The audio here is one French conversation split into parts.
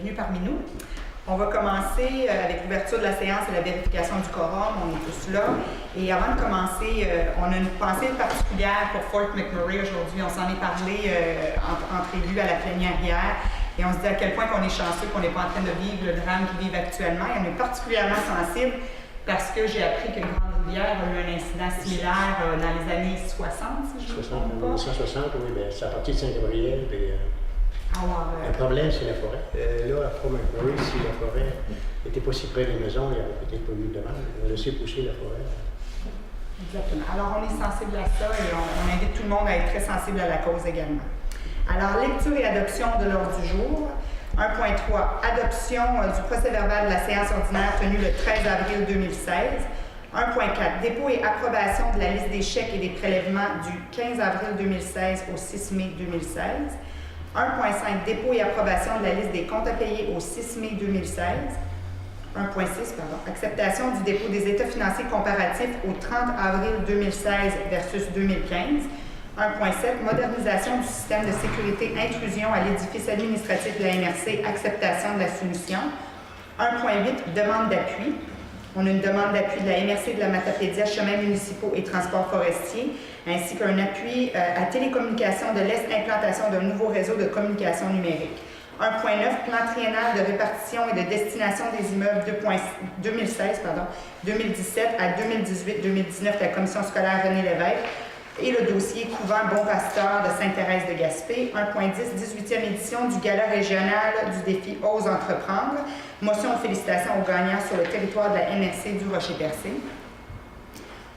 bienvenue parmi nous. On va commencer avec l'ouverture de la séance et la vérification du quorum. On est tous là. Et avant de commencer, on a une pensée particulière pour Fort McMurray aujourd'hui. On s'en est parlé en prévu à la plénière hier. Et on se dit à quel point qu'on est chanceux qu'on n'est pas en train de vivre le drame qu'ils vivent actuellement. Et on est particulièrement sensible parce que j'ai appris que Grande-Rivière a eu un incident similaire dans les années 60, si je ne me trompe pas. 1960, oui, bien, c'est à partir de Saint-Gabriel. Le problème, c'est la forêt. Là, à Fort McMurray, si la forêt n'était pas si près des maisons, il n'y aurait peut-être pas eu de demande. On a laissé pousser la forêt. Exactement. Alors, on est sensible à ça et on invite tout le monde à être très sensible à la cause également. Alors, lecture et adoption de l'ordre du jour. 1.3. Adoption du procès-verbal de la séance ordinaire tenue le 13 avril 2016. 1.4. Dépôt et approbation de la liste des chèques et des prélèvements du 15 avril 2016 au 6 mai 2016. 1.5. Dépôt et approbation de la liste des comptes à payer au 6 mai 2016. 1.6. Acceptation du dépôt des états financiers comparatifs au 30 avril 2016 versus 2015. 1.7. Modernisation du système de sécurité intrusion à l'édifice administratif de la MRC. Acceptation de la soumission. 1.8. Demande d'appui. On a une demande d'appui de la MRC de la Matapédia, chemins municipaux et transports forestiers, ainsi qu'un appui à télécommunications de l'Est, implantation d'un nouveau réseau de communication numérique. 1.9, plan triennal de répartition et de destination des immeubles 2017 à 2018-2019 de la commission scolaire René Lévesque et le dossier couvent Bon Pasteur de Sainte-Thérèse de Gaspé. 1.10, 18e édition du gala régional du défi Ose entreprendre. Motion de félicitations aux gagnants sur le territoire de la MRC du Rocher-Percé.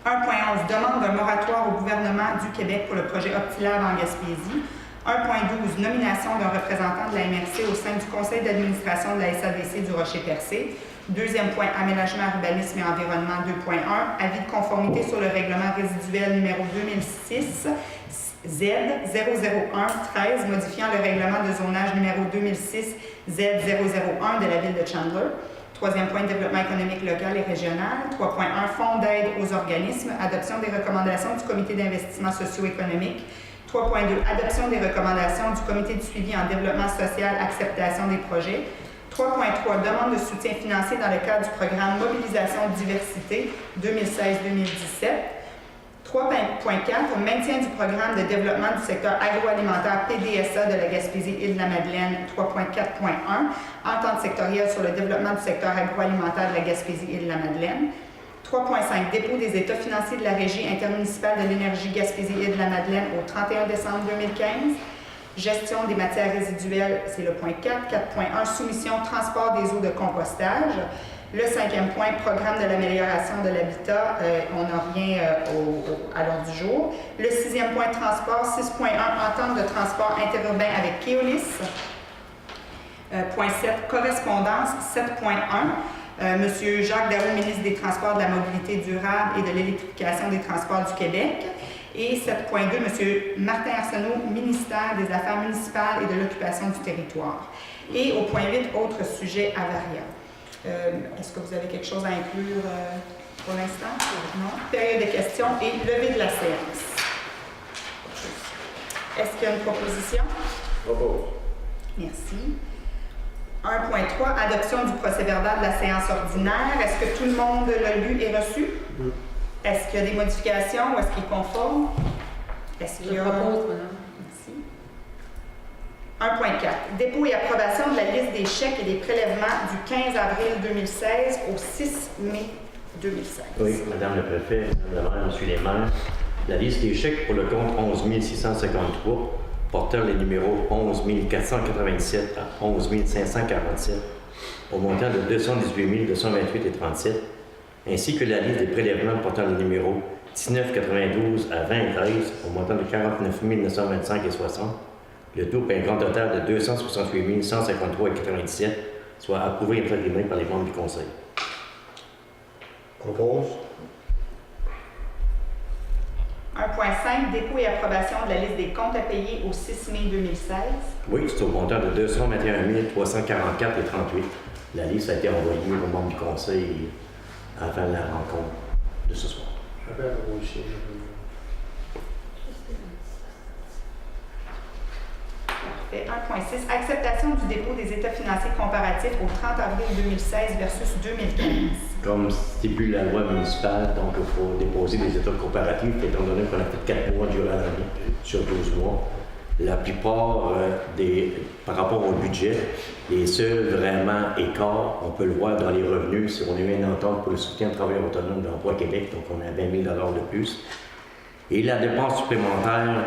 1.11, demande d'un moratoire au gouvernement du Québec pour le projet OptiLab en Gaspésie. 1.12, nomination d'un représentant de la MRC au sein du conseil d'administration de la SADC du Rocher-Percé. Deuxième point, aménagement, urbanisme et environnement 2.1, avis de conformité sur le règlement résiduel numéro 2006 Z001-13, modifiant le règlement de zonage numéro 2006 Z001 de la ville de Chandler. Troisième point, développement économique local et régional. 3.1, fonds d'aide aux organismes, adoption des recommandations du comité d'investissement socio-économique. 3.2, adoption des recommandations du comité de suivi en développement social, acceptation des projets. 3.3, demande de soutien financier dans le cadre du programme Mobilisation Diversité 2016-2017. 3.4, maintien du programme de développement du secteur agroalimentaire PDSA de la Gaspésie-Île-de-la-Madeleine. 3.4.1, entente sectorielle sur le développement du secteur agroalimentaire de la Gaspésie-Île-de-la-Madeleine. 3.5, dépôt des états financiers de la Régie intermunicipale de l'énergie Gaspésie-Île-de-la-Madeleine au 31 décembre 2015. Gestion des matières résiduelles, c'est le point 4. 4.1, soumission, transport des eaux de compostage. Le cinquième point, programme de l'amélioration de l'habitat, on en revient à l'ordre du jour. Le sixième point, transport. 6.1, entente de transport interurbain avec Keolis. Point 7, correspondance. 7.1, Monsieur Jacques Daou, ministre des Transports, de la Mobilité durable et de l'électrification des Transports du Québec. Et 7.2, M. Martin Arsenault, ministère des Affaires municipales et de l'occupation du territoire. Et au point 8, autres sujets à variables. Est-ce que vous avez quelque chose à inclure pour l'instant? Non. Période de questions et levée de la séance. Est-ce qu'il y a une proposition? Propose. Merci. 1.3, adoption du procès-verbal de la séance ordinaire. Est-ce que tout le monde l'a lu et reçu? Oui. Est-ce qu'il y a des modifications ou est-ce qu'il est conforme? Est-ce qu'il y a... Je propose, madame. Merci. 1.4. Dépôt et approbation de la liste des chèques et des prélèvements du 15 avril 2016 au 6 mai 2016. Oui, Madame le Préfet, Madame la Maire, Monsieur les maires, la liste des chèques pour le compte 11 653, portant les numéros 11 497 à 11 547, au montant de 218 228,37, ainsi que la liste des prélèvements portant les numéros 1992 à 2013, au montant de 49 925,60, le tout pour un grand total de 268 153,97, soit approuvé et imprimé par les membres du Conseil. Propose. 1.5, dépôt et approbation de la liste des comptes à payer au 6 mai 2016. Oui, c'est au montant de 221 344,38. La liste a été envoyée aux membres du Conseil avant la rencontre de ce soir. J'appelle vous aussi. Parfait. 1.6. Acceptation du dépôt des états financiers comparatifs au 30 avril 2016 versus 2015. Comme stipule la loi municipale, donc il faut déposer des états comparatifs, étant donné qu'on a fait 4 mois durant l'année sur 12 mois. La plupart par rapport au budget, les seuls vraiment écarts, on peut le voir dans les revenus, si on a eu une entente pour le soutien de travailleurs autonomes de l'Emploi Québec, donc on a 20 000 $ de plus. Et la dépense supplémentaire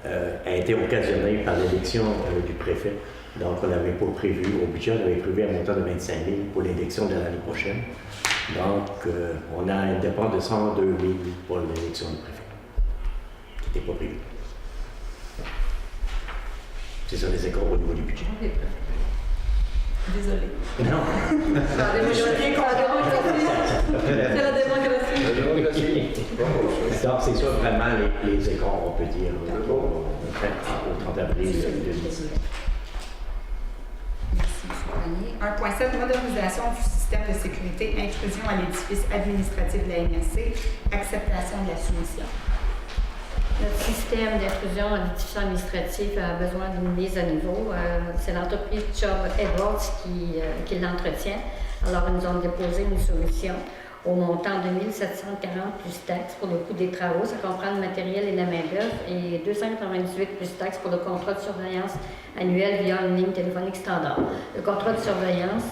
a été occasionnée par l'élection du préfet. Donc on n'avait pas prévu, au budget, on avait prévu un montant de 25 000 pour l'élection de l'année prochaine. Donc on a une dépense de 102 000 pour l'élection du préfet, qui n'était pas prévu. C'est ça les écarts au niveau du budget. Désolée. Non. C'est la démocratie. Donc, c'est ça vraiment les écarts, on peut dire, au 30 avril 2019. Merci, M. Grenier. 1.7. Modernisation du système de sécurité, intrusion à l'édifice administratif de la MRC, acceptation de la soumission. Notre système d'intrusion à l'édifice administratif a besoin d'une mise à niveau. C'est l'entreprise Chubb Edwards qui l'entretient. Alors, ils nous ont déposé une soumission au montant de 1 740 plus taxes pour le coût des travaux. Ça comprend le matériel et la main-d'œuvre et 298 plus taxes pour le contrat de surveillance annuel via une ligne téléphonique standard. Le contrat de surveillance,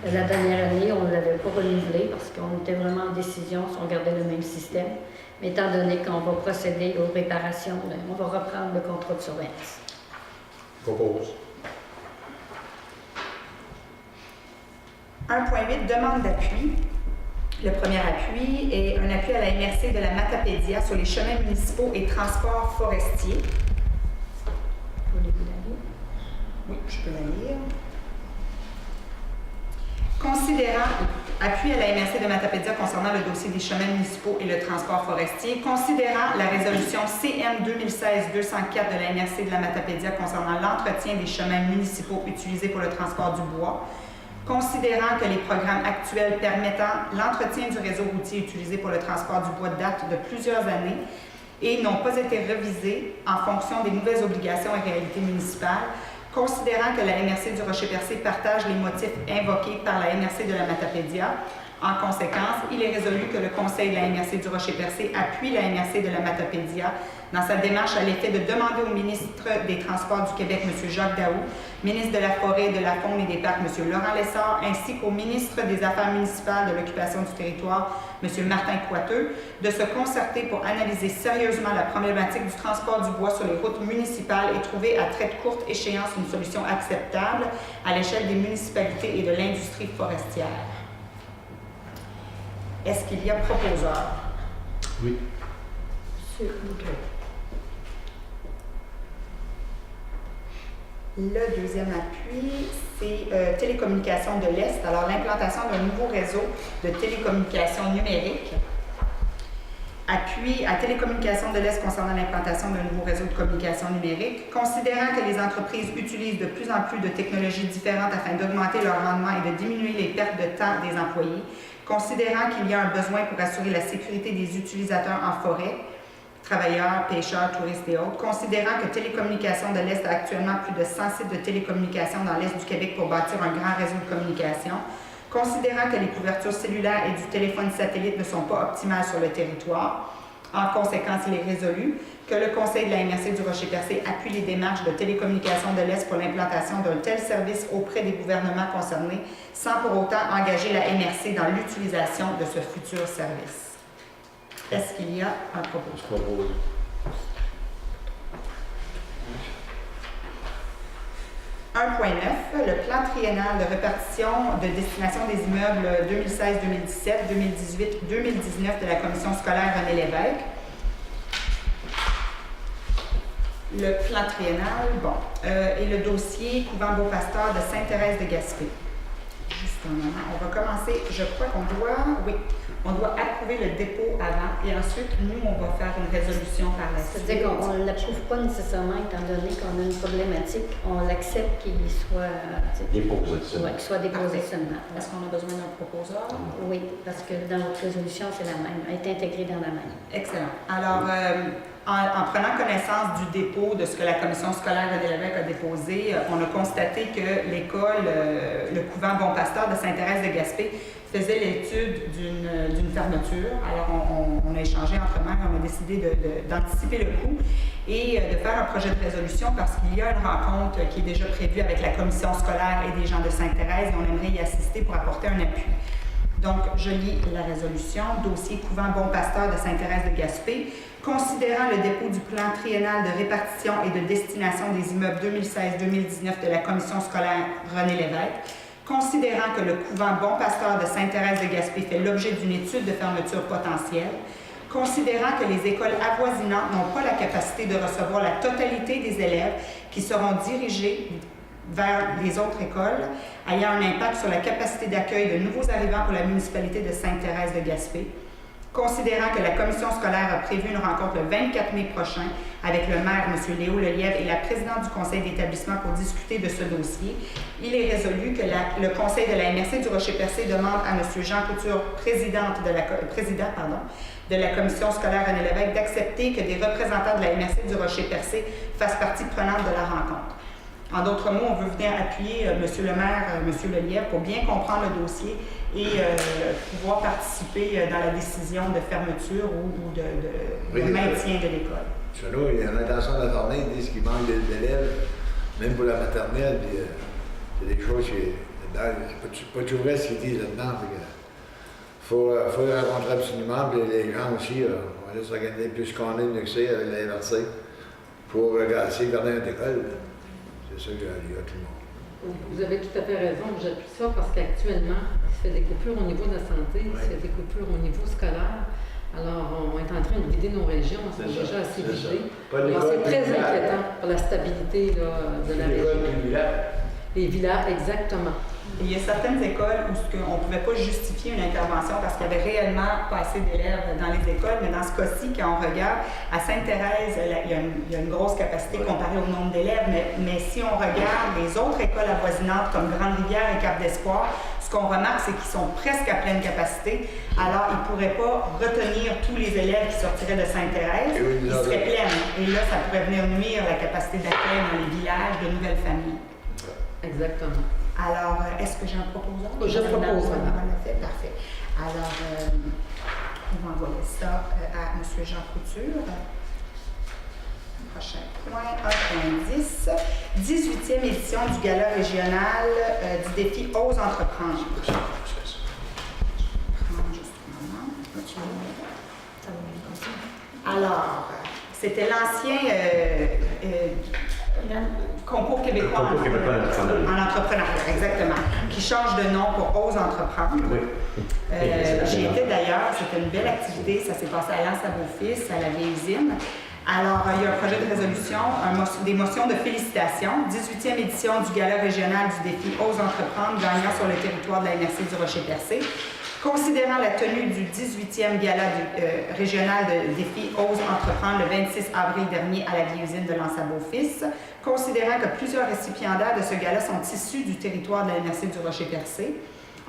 la dernière année, on ne l'avait pas renouvelé parce qu'on était vraiment en décision si on gardait le même système. Mais étant donné qu'on va procéder aux réparations, on va reprendre le contrat de surveillance. Propose. 1.8. Demande d'appui. Le premier appui est un appui à la MRC de la Matapédia sur les chemins municipaux et transports forestiers. Voulez-vous la lire? Oui, je peux la lire. Considérant, appui à la MRC de Matapédia concernant le dossier des chemins municipaux et le transport forestier, considérant la résolution CM 2016-204 de la MRC de la Matapédia concernant l'entretien des chemins municipaux utilisés pour le transport du bois, considérant que les programmes actuels permettant l'entretien du réseau routier utilisé pour le transport du bois datent de plusieurs années et n'ont pas été révisés en fonction des nouvelles obligations et réalités municipales, considérant que la MRC du Rocher-Percé partage les motifs invoqués par la MRC de la Matapédia, en conséquence, il est résolu que le Conseil de la MRC du Rocher-Percé appuie la MRC de la Matapédia dans sa démarche à l'effet de demander au ministre des Transports du Québec, M. Jacques Daoust, ministre de la Forêt, de la Faune et des Parcs, M. Laurent Lessard, ainsi qu'au ministre des Affaires municipales de l'Occupation du territoire, M. Martin Coiteux, de se concerter pour analyser sérieusement la problématique du transport du bois sur les routes municipales et trouver à très courte échéance une solution acceptable à l'échelle des municipalités et de l'industrie forestière. Est-ce qu'il y a proposeur? Oui. Monsieur Boudreau. Le deuxième appui, c'est Télécommunications de l'Est. Alors, l'implantation d'un nouveau réseau de télécommunications numériques. Appui à Télécommunications de l'Est concernant l'implantation d'un nouveau réseau de communications numériques. Considérant que les entreprises utilisent de plus en plus de technologies différentes afin d'augmenter leur rendement et de diminuer les pertes de temps des employés. Considérant qu'il y a un besoin pour assurer la sécurité des utilisateurs en forêt, travailleurs, pêcheurs, touristes et autres, considérant que Télécommunications de l'Est a actuellement plus de 100 sites de télécommunications dans l'Est du Québec pour bâtir un grand réseau de communication, considérant que les couvertures cellulaires et du téléphone satellite ne sont pas optimales sur le territoire, en conséquence, il est résolu que le Conseil de la MRC du Rocher-Percé appuie les démarches de Télécommunications de l'Est pour l'implantation d'un tel service auprès des gouvernements concernés, sans pour autant engager la MRC dans l'utilisation de ce futur service. Est-ce qu'il y a un propos? Je propose. Le plan triennal de répartition de destination des immeubles 2016-2017, 2018-2019 de la Commission scolaire René Lévesque. Le plan triennal, et le dossier Couvent Beaupasteur de Sainte-Thérèse de Gaspé. Juste un moment, on va commencer, je crois qu'on doit approuver le dépôt avant et ensuite, nous, on va faire une résolution par la suite. C'est-à-dire qu'on ne l'approuve pas nécessairement étant donné qu'on a une problématique, on l'accepte qu'il soit Déposé seulement. qu'il soit déposé seulement. Est-ce qu'on a besoin d'un proposeur? Oui, parce que dans votre résolution, c'est la même, elle est intégrée dans la même. Excellent. Alors, En prenant connaissance du dépôt de ce que la commission scolaire René Lévesque a déposé, on a constaté que l'école, le couvent Bon Pasteur de Sainte-Thérèse de Gaspé, faisait l'étude d'une fermeture. Alors, on a échangé entre mères, on a décidé d'anticiper le coup et de faire un projet de résolution parce qu'il y a une rencontre qui est déjà prévue avec la commission scolaire et des gens de Sainte-Thérèse et on aimerait y assister pour apporter un appui. Donc, je lis la résolution. Dossier couvent Bon Pasteur de Sainte-Thérèse de Gaspé. Considérant le dépôt du plan triennal de répartition et de destination des immeubles 2016-2019 de la commission scolaire René Lévesque, considérant que le couvent Bon Pasteur de Sainte-Thérèse de Gaspé fait l'objet d'une étude de fermeture potentielle, considérant que les écoles avoisinantes n'ont pas la capacité de recevoir la totalité des élèves qui seront dirigés vers les autres écoles, ayant un impact sur la capacité d'accueil de nouveaux arrivants pour la municipalité de Sainte-Thérèse de Gaspé, considérant que la commission scolaire a prévu une rencontre le 24 mai prochain avec le maire, M. Léo Lelièvre, et la présidente du conseil d'établissement pour discuter de ce dossier, il est résolu que le conseil de la MRC du Rocher-Percé demande à M. Jean Couture, président de la commission scolaire René Lévesque, d'accepter que des représentants de la MRC du Rocher-Percé fassent partie prenante de la rencontre. En d'autres mots, on veut venir appuyer M. le maire, M. Lelièvre, pour bien comprendre le dossier et pouvoir participer dans la décision de fermeture ou de maintien de l'école. Chez nous, il y a une intention de la journée, ils disent qu'il manque d'élèves, même pour la maternelle, puis il y a des choses qui... Pas tout vrai ce qu'ils disent là-dedans. Il faut les rencontrer absolument, puis les gens aussi, on va aller s'organiser plus qu'on est, mieux que c'est, avec la MRC, pour essayer de garder notre école. C'est ça qu'il y a tout le monde. Vous avez tout à fait raison, j'appuie ça parce qu'actuellement, il se fait des coupures au niveau de la santé, il se fait des coupures au niveau scolaire. Alors, on est en train de vider nos régions, on sont déjà assez vidées. Alors, c'est très inquiétant pour la stabilité là, de la région. Les villas, exactement. Il y a certaines écoles où on ne pouvait pas justifier une intervention parce qu'il y avait réellement pas assez d'élèves dans les écoles, mais dans ce cas-ci, quand on regarde, à Sainte-Thérèse, il y a une grosse capacité comparée au nombre d'élèves, mais si on regarde les autres écoles avoisinantes comme Grande-Rivière et Cap d'Espoir, ce qu'on remarque, c'est qu'ils sont presque à pleine capacité. Alors, ils ne pourraient pas retenir tous les élèves qui sortiraient de Sainte-Thérèse. Ils seraient pleins. Et là, ça pourrait venir nuire à la capacité d'accueil dans les villages de nouvelles familles. Exactement. Alors, est-ce que j'ai un proposeur? Je propose, madame. Parfait. Alors, on va envoyer ça à M. Jean Couture. Prochain point, 1.10. 18e édition du gala régional du défi Ose entreprendre. Prends juste un moment. Alors, c'était l'ancien concours québécois en entrepreneuriat, exactement, qui change de nom pour Ose entreprendre. Oui. J'y étais d'ailleurs, c'était une belle activité, ça s'est passé à l'Anse à Beaufils, à la vieille usine. Alors, il y a un projet de résolution, des motions de félicitations, 18e édition du gala régional du défi Ose entreprendre, gagnant sur le territoire de la MRC du Rocher-Percé. Considérant la tenue du 18e gala régional de défi Ose entreprendre le 26 avril dernier à la vieille usine de l'Anse à Beaufils, considérant que plusieurs récipiendaires de ce gala sont issus du territoire de la MRC du Rocher-Percé,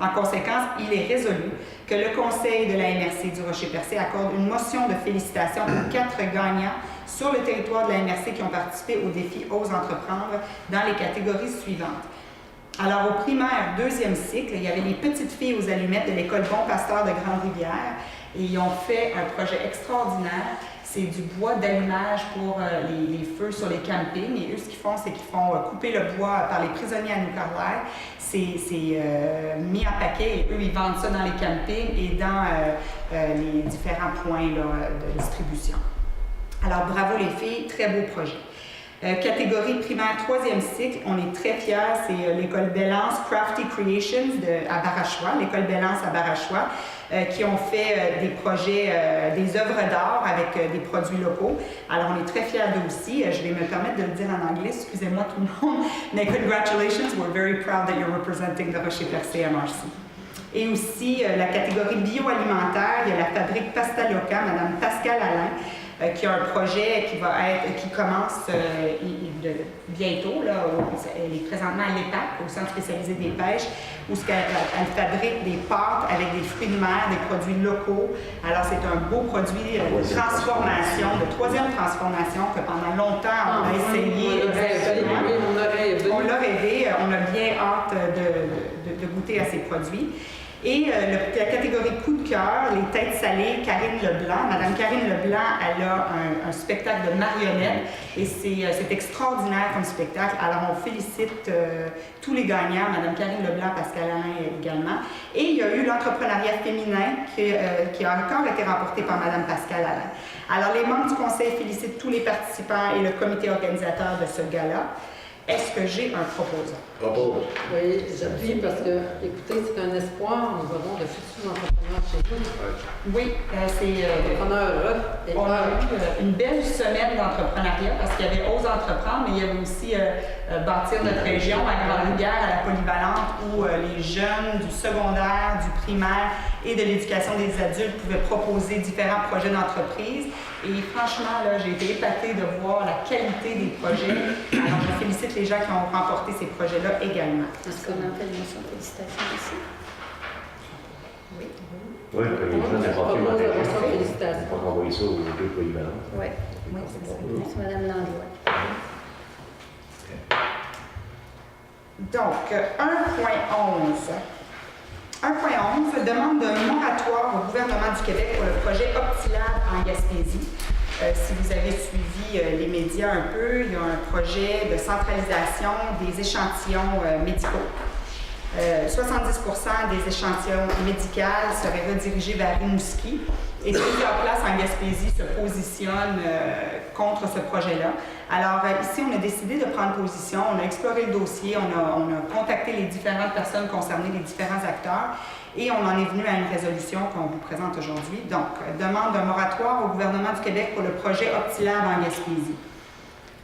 en conséquence, il est résolu que le conseil de la MRC du Rocher-Percé accorde une motion de félicitations aux 4 gagnants sur le territoire de la MRC qui ont participé au défi Ose entreprendre dans les catégories suivantes. Alors, au primaire 2e cycle, il y avait les petites filles aux allumettes de l'école Bon Pasteur de Grande-Rivière et ils ont fait un projet extraordinaire. C'est du bois d'allumage pour les feux sur les campings. Et eux, ce qu'ils font, c'est qu'ils font couper le bois par les prisonniers à New Carlisle. C'est mis en paquet et eux, ils vendent ça dans les campings et dans les différents points là, de distribution. Alors, bravo les filles, très beau projet. Catégorie primaire 3e cycle, on est très fiers, c'est l'école Bellance Crafty Creations à Barachois, l'école Bellance à Barachois, qui ont fait des projets, des œuvres d'art avec des produits locaux. Alors, on est très fiers d'eux aussi. Je vais me permettre de le dire en anglais, excusez-moi tout le monde, mais congratulations, we're very proud that you're representing the Rocher-Percé MRC. Et aussi, la catégorie bioalimentaire, il y a la fabrique Pasta Loca, Mme Pascal Alain, qui a un projet qui commence bientôt. Là, elle est présentement à l'EPAC, au Centre spécialisé des pêches, où elle fabrique des pâtes avec des fruits de mer, des produits locaux. Alors, c'est un beau produit de transformation, de troisième transformation que pendant longtemps, on a essayé. On l'a rêvé. On a bien hâte de goûter à ces produits. Et la catégorie coup de cœur, les têtes salées, Karine Leblanc. Madame Karine Leblanc, elle a un spectacle de marionnettes et c'est extraordinaire comme spectacle. Alors, on félicite tous les gagnants, Madame Karine Leblanc, Pascal Alain également. Et il y a eu l'entrepreneuriat féminin qui a encore été remporté par Madame Pascal Alain. Alors, les membres du conseil félicitent tous les participants et le comité organisateur de ce gala. Est-ce que j'ai un proposant? Propose. Oui, j'appuie parce que, écoutez, c'est un espoir. Nous avons de futurs entrepreneurs chez nous. Oui, c'est... On a eu une belle semaine d'entrepreneuriat parce qu'il y avait Ose entreprendre, mais il y avait aussi bâtir notre région à Grande-Rivière, à la Polyvalente, où les jeunes du secondaire, du primaire et de l'éducation des adultes pouvaient proposer différents projets d'entreprise. Et franchement, là, j'ai été épatée de voir la qualité des projets. Alors, je félicite les gens qui ont remporté ces projets-là également. Est-ce qu'on en fait une motion de félicitations ici? Oui, les gens n'importe quelle région. Félicitations. On va envoyer ça aux deux polyvalents. Oui, c'est ça. C'est Mme Landry. Donc, 1.11. 1.11 demande d'un moratoire au gouvernement du Québec pour le projet Optilab en Gaspésie. Si vous avez suivi les médias un peu, il y a un projet de centralisation des échantillons médicaux. 70% des échantillons médicaux seraient redirigés vers Rimouski et plusieurs places en Gaspésie se positionnent contre ce projet-là. Alors ici, on a décidé de prendre position, on a exploré le dossier, on a contacté les différentes personnes concernées, les différents acteurs, et on en est venu à une résolution qu'on vous présente aujourd'hui. Donc, demande d'un moratoire au gouvernement du Québec pour le projet Optilab en Gaspésie.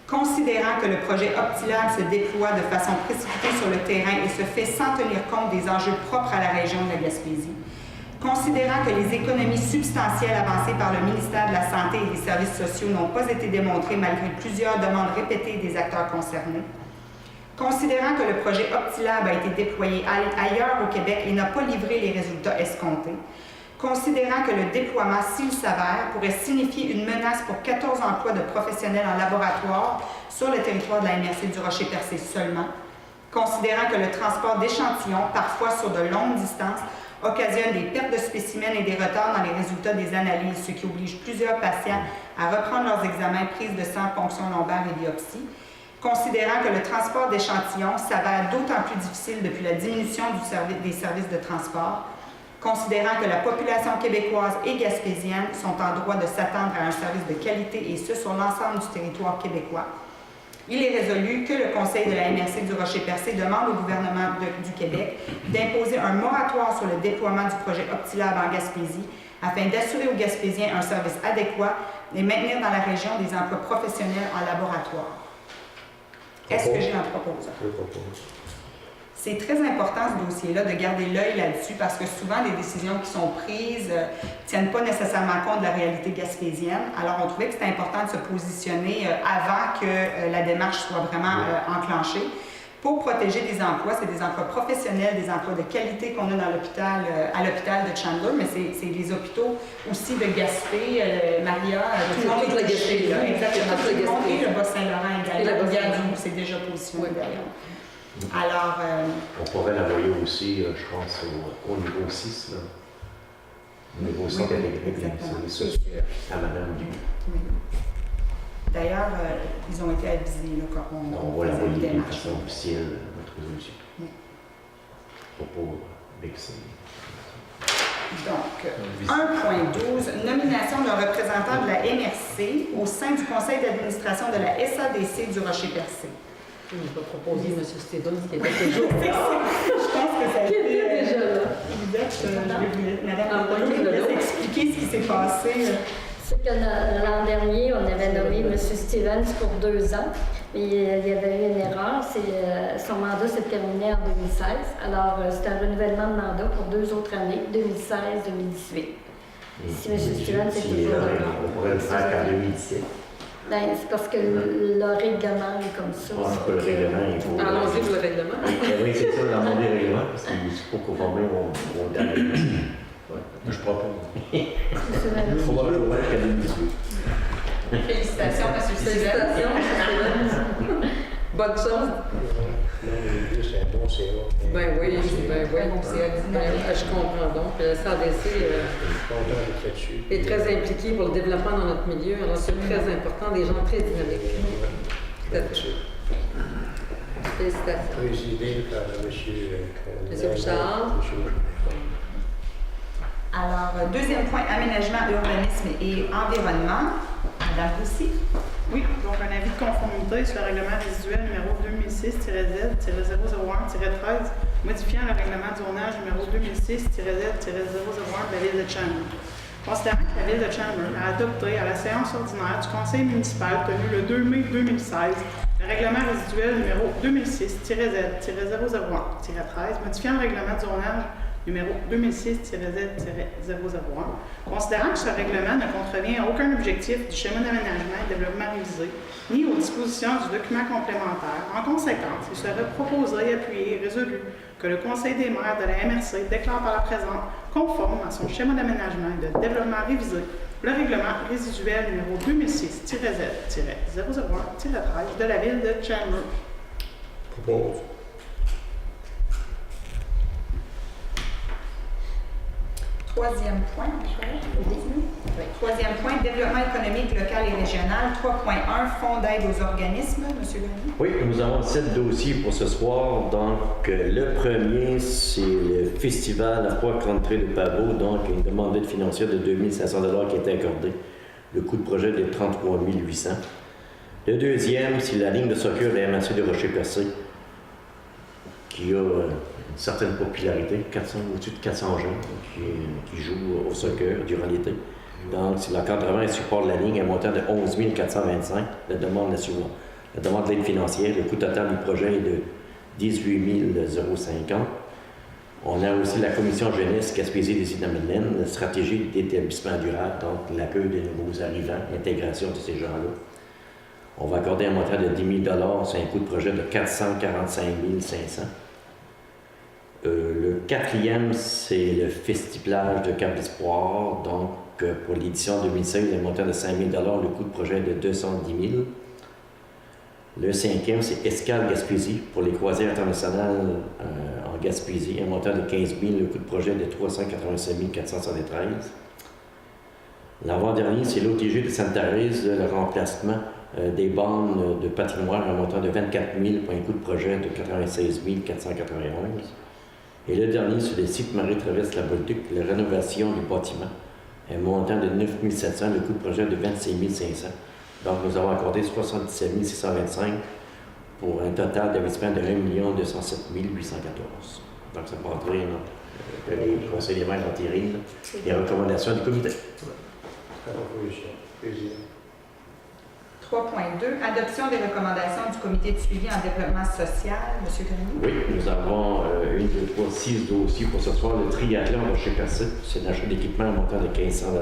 Considérant que le projet Optilab se déploie de façon précipitée sur le terrain et se fait sans tenir compte des enjeux propres à la région de la Gaspésie, considérant que les économies substantielles avancées par le ministère de la Santé et des Services sociaux n'ont pas été démontrées malgré plusieurs demandes répétées des acteurs concernés, considérant que le projet Optilab a été déployé ailleurs au Québec et n'a pas livré les résultats escomptés, considérant que le déploiement, s'il s'avère, pourrait signifier une menace pour 14 emplois de professionnels en laboratoire sur le territoire de la MRC du Rocher-Percé seulement, considérant que le transport d'échantillons, parfois sur de longues distances, occasionne des pertes de spécimens et des retards dans les résultats des analyses, ce qui oblige plusieurs patients à reprendre leurs examens, prise de sang, ponction lombaire et biopsie, considérant que le transport d'échantillons s'avère d'autant plus difficile depuis la diminution des services de transport, considérant que la population québécoise et gaspésienne sont en droit de s'attendre à un service de qualité et ce sur l'ensemble du territoire québécois. Il est résolu que le Conseil de la MRC du Rocher-Percé demande au gouvernement du Québec d'imposer un moratoire sur le déploiement du projet Optilab en Gaspésie afin d'assurer aux Gaspésiens un service adéquat et maintenir dans la région des emplois professionnels en laboratoire. Est-ce que j'ai un proposant? Je propose. C'est très important ce dossier-là de garder l'œil là-dessus parce que souvent les décisions qui sont prises ne tiennent pas nécessairement compte de la réalité gaspésienne. Alors on trouvait que c'était important de se positionner avant que la démarche soit vraiment enclenchée pour protéger des emplois. C'est des emplois professionnels, des emplois de qualité qu'on a dans l'hôpital, à l'hôpital de Chandler, mais c'est les hôpitaux aussi de Gaspé, Maria, tout le monde est touché. Exactement, tout le monde et le Bas-Saint-Laurent également. C'est déjà positionné d'ailleurs. Alors, on pourrait l'envoyer aussi, je pense, au niveau 6, là. Au niveau 6 des services à Mme Dupuis. Oui. D'ailleurs, ils ont été avisés là, quand on va l'envoyer de façon officielle, notre résolution. Oui. Pour vexer. Donc, 1.12, nomination d'un représentant de la MRC au sein du conseil d'administration de la SADC du Rocher-Percé. Je vais proposer M. Stevens qui était toujours là. Je pense que ça a été déjà là. Madame Apollo, vous laisse expliquer ce qui s'est passé. C'est que l'an dernier, on avait nommé M. Stevens pour 2 ans, mais il y avait eu une erreur. Son mandat s'est terminé en 2016. Alors, c'est un renouvellement de mandat pour 2 autres années, 2016-2018. Si M. Stevens est toujours là. On pourrait le faire qu'en 2017. Ben, c'est parce que le règlement est comme ça. Ah, c'est pas le règlement, il faut... Allons-y pour le règlement. Oui, c'est ça, dans le monde des règlements, parce qu'il faut conformer au dernier. Je propose. M. Faut voir le voir qu'à 2018. Félicitations, M. Stevens. Félicitations, M. Stevens. Bonne chance. C'est un bon CA. Ben oui, Donc, c'est ordinaire. je comprends donc. Le SADC Content d'être là-dessus. est très impliqué pour le développement dans notre milieu. Alors, c'est très important, des gens très dynamiques. Là-dessus. Félicitations. Présidé par M. Bouchard. Alors, deuxième point, aménagement, urbanisme et environnement. Madame Roussy. Oui, donc un avis de conformité sur le règlement résiduel numéro 2006-Z-001-13, modifiant le règlement de zonage numéro 2006-Z-001 de la Ville de Chandler. Considérant que la Ville de Chandler a adopté à la séance ordinaire du Conseil municipal tenue le 2 mai 2016 le règlement résiduel numéro 2006-Z-001-13, modifiant le règlement de zonage numéro 2006-Z-001, considérant que ce règlement ne contrevient à aucun objectif du schéma d'aménagement et développement révisé, ni aux dispositions du document complémentaire. En conséquence, il serait proposé, appuyé et résolu que le Conseil des maires de la MRC déclare par la présente conforme à son schéma d'aménagement et de développement révisé le règlement résiduel numéro 2006-Z-001-13 de la Ville de Chandler. Propose. Troisième point, Troisième point, développement économique local et régional. 3.1, fonds d'aide aux organismes. Monsieur Grenier. Oui, nous avons 7 dossiers pour ce soir. Donc, le premier, c'est le Festival à Froid Country de Pavot. Donc, une demande d'aide financière de 2 500 $ qui a été accordée. Le coût de projet de 33 800. Le deuxième, c'est la ligne de soccer de la MRC de Rocher-Percé, qui a une certaine popularité, au-dessus de 400 gens qui jouent au soccer durant l'été. Donc, c'est l'encadrement et support de la ligne à un montant de 11 425. La demande est suivante. La demande d'aide financière, le coût total du projet est de 18 050. On a aussi la commission jeunesse Gaspésie des Îles-de-la-Madeleine, la stratégie d'établissement durable, donc l'accueil des nouveaux arrivants, l'intégration de ces gens-là. On va accorder un montant de 10 000 $, c'est un coût de projet de 445 500. Le quatrième, c'est le Festiplage de Cap d'Espoir. Donc, pour l'édition 2016, un montant de 5 000 $, le coût de projet de 210 000. Le cinquième, c'est Escale Gaspésie pour les croisières internationales en Gaspésie, un montant de 15 000, le coût de projet de 385 473. L'avant-dernier, c'est l'OTG de Sainte-Thérèse, le remplacement des bornes de patinoire, un montant de 24 000 pour un coût de projet de 96 491. Et le dernier, sur le site Marie-Traverse-la-Bolduc, la rénovation du bâtiment, un montant de 9 700, le coût de projet de 25 500. Donc, nous avons accordé 77 625 pour un total d'investissement de 1 207 814. Donc, ça peut entrer que les conseils des maires entérinent les recommandations du comité. 3.2, adoption des recommandations du comité de suivi en développement social. Monsieur Grenier. Oui, nous avons 6 dossiers pour ce soir. Le triathlon Rocher-Percé, c'est l'achat d'équipement à montant de 1 500 $.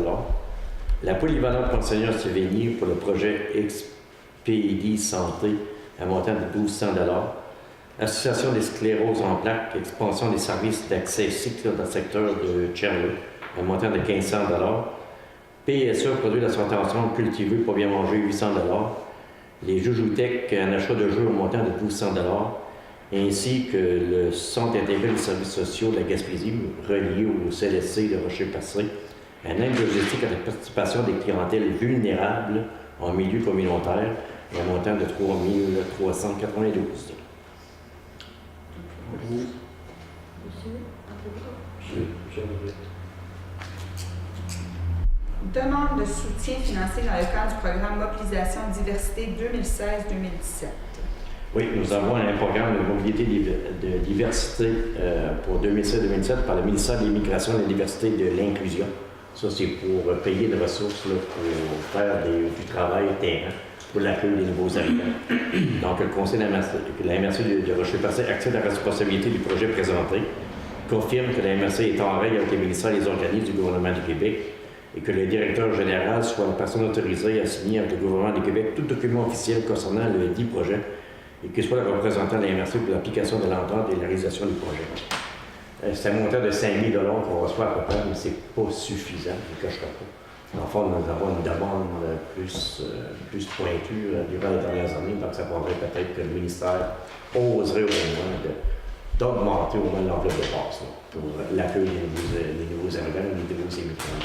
La polyvalente Monseigneur Sévigny pour le projet Expédie Santé à montant de 1 200 $. Association des scléroses en plaques, expansion des services d'accès cycle dans le secteur de Chandler, à montant de 1 500 $. PSE, produit d'alimentation cultivée pour bien manger, 800 $. Les Joujoutech, un achat de jeux au montant de 1 200 $. Ainsi que le Centre intégré des services sociaux de la Gaspésie, relié au CLSC de Rocher-Percé, un aide logistique à la participation des clientèles vulnérables en milieu communautaire, et un montant de 3 392. Demande de soutien financier dans le cadre du programme Mobilisation Diversité 2016-2017. Oui, nous avons un programme de mobilité de diversité pour 2016-2017 par le ministère de l'Immigration, de la Diversité et de l'Inclusion. Ça, c'est pour payer des ressources là, pour faire du travail terrain pour l'accueil des nouveaux arrivants. Donc, le Conseil de la MRC de Rocher-Percé accepte la responsabilité du projet présenté, confirme que la MRC est en règle avec les ministères et les organismes du gouvernement du Québec, et que le directeur général soit la personne autorisée à signer avec le gouvernement du Québec tout document officiel concernant le dit projet et qu'il soit le représentant de la MRC pour l'application de l'entente et la réalisation du projet. C'est un montant de 5 000 $ qu'on reçoit à peu près, mais c'est pas suffisant, je ne le cacherai pas. En fait, nous avons une demande plus pointue durant les dernières années, donc ça prendrait peut-être que le ministère oserait au moins d'augmenter au moins l'enveloppe de passe pour l'accueil des nouveaux arrivants, des nouveaux immigrants.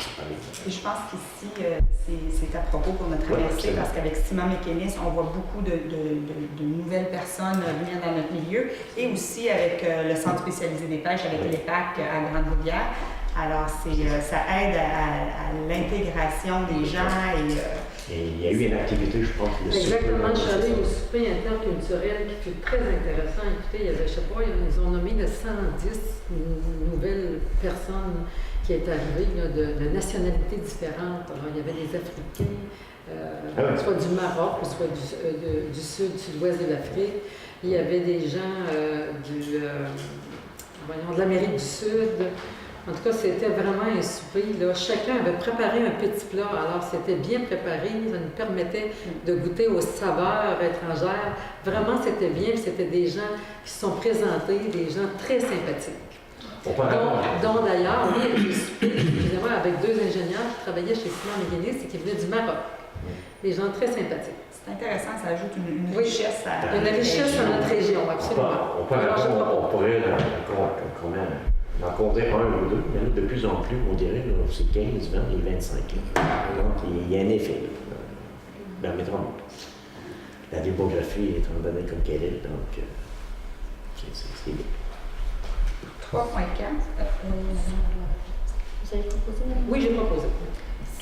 Et je pense qu'ici, c'est à propos pour notre MRC, parce qu'avec Simon Mécanis, on voit beaucoup de nouvelles personnes venir dans notre milieu, et aussi avec le Centre spécialisé des pêches, avec l'EPAC à Grande-Rivière. Alors, ça aide à l'intégration des gens et il y a eu une activité, je pense, de exactement, je suis allée au souper interculturel qui fut très intéressant. Écoutez, il y avait, je ne sais pas, ils ont nommé 110 nouvelles personnes qui étaient arrivées là, de nationalités différentes. Alors, il y avait des Africains, soit du Maroc, soit du sud, sud-ouest de l'Afrique. Il y avait des gens de l'Amérique du Sud. En tout cas, c'était vraiment un souper. Là. Chacun avait préparé un petit plat, alors c'était bien préparé. Ça nous permettait de goûter aux saveurs étrangères. Vraiment, c'était bien. C'était des gens qui se sont présentés, des gens très sympathiques. Dont d'ailleurs, oui, j'ai soupé, avec 2 ingénieurs qui travaillaient chez Simon Mécanis et qui venaient du Maroc. Des gens très sympathiques. C'est intéressant, ça ajoute une richesse à une richesse à notre région, absolument. On pourrait quand même rencontrer un ou deux, il y en a de plus en plus, on dirait, c'est 15, 20 et 25. Donc, il y a un effet. Ben, mettons, la démographie est en donnée comme qu'elle est, donc c'est bien. 3.4. Vous avez proposé? Oui, j'ai proposé.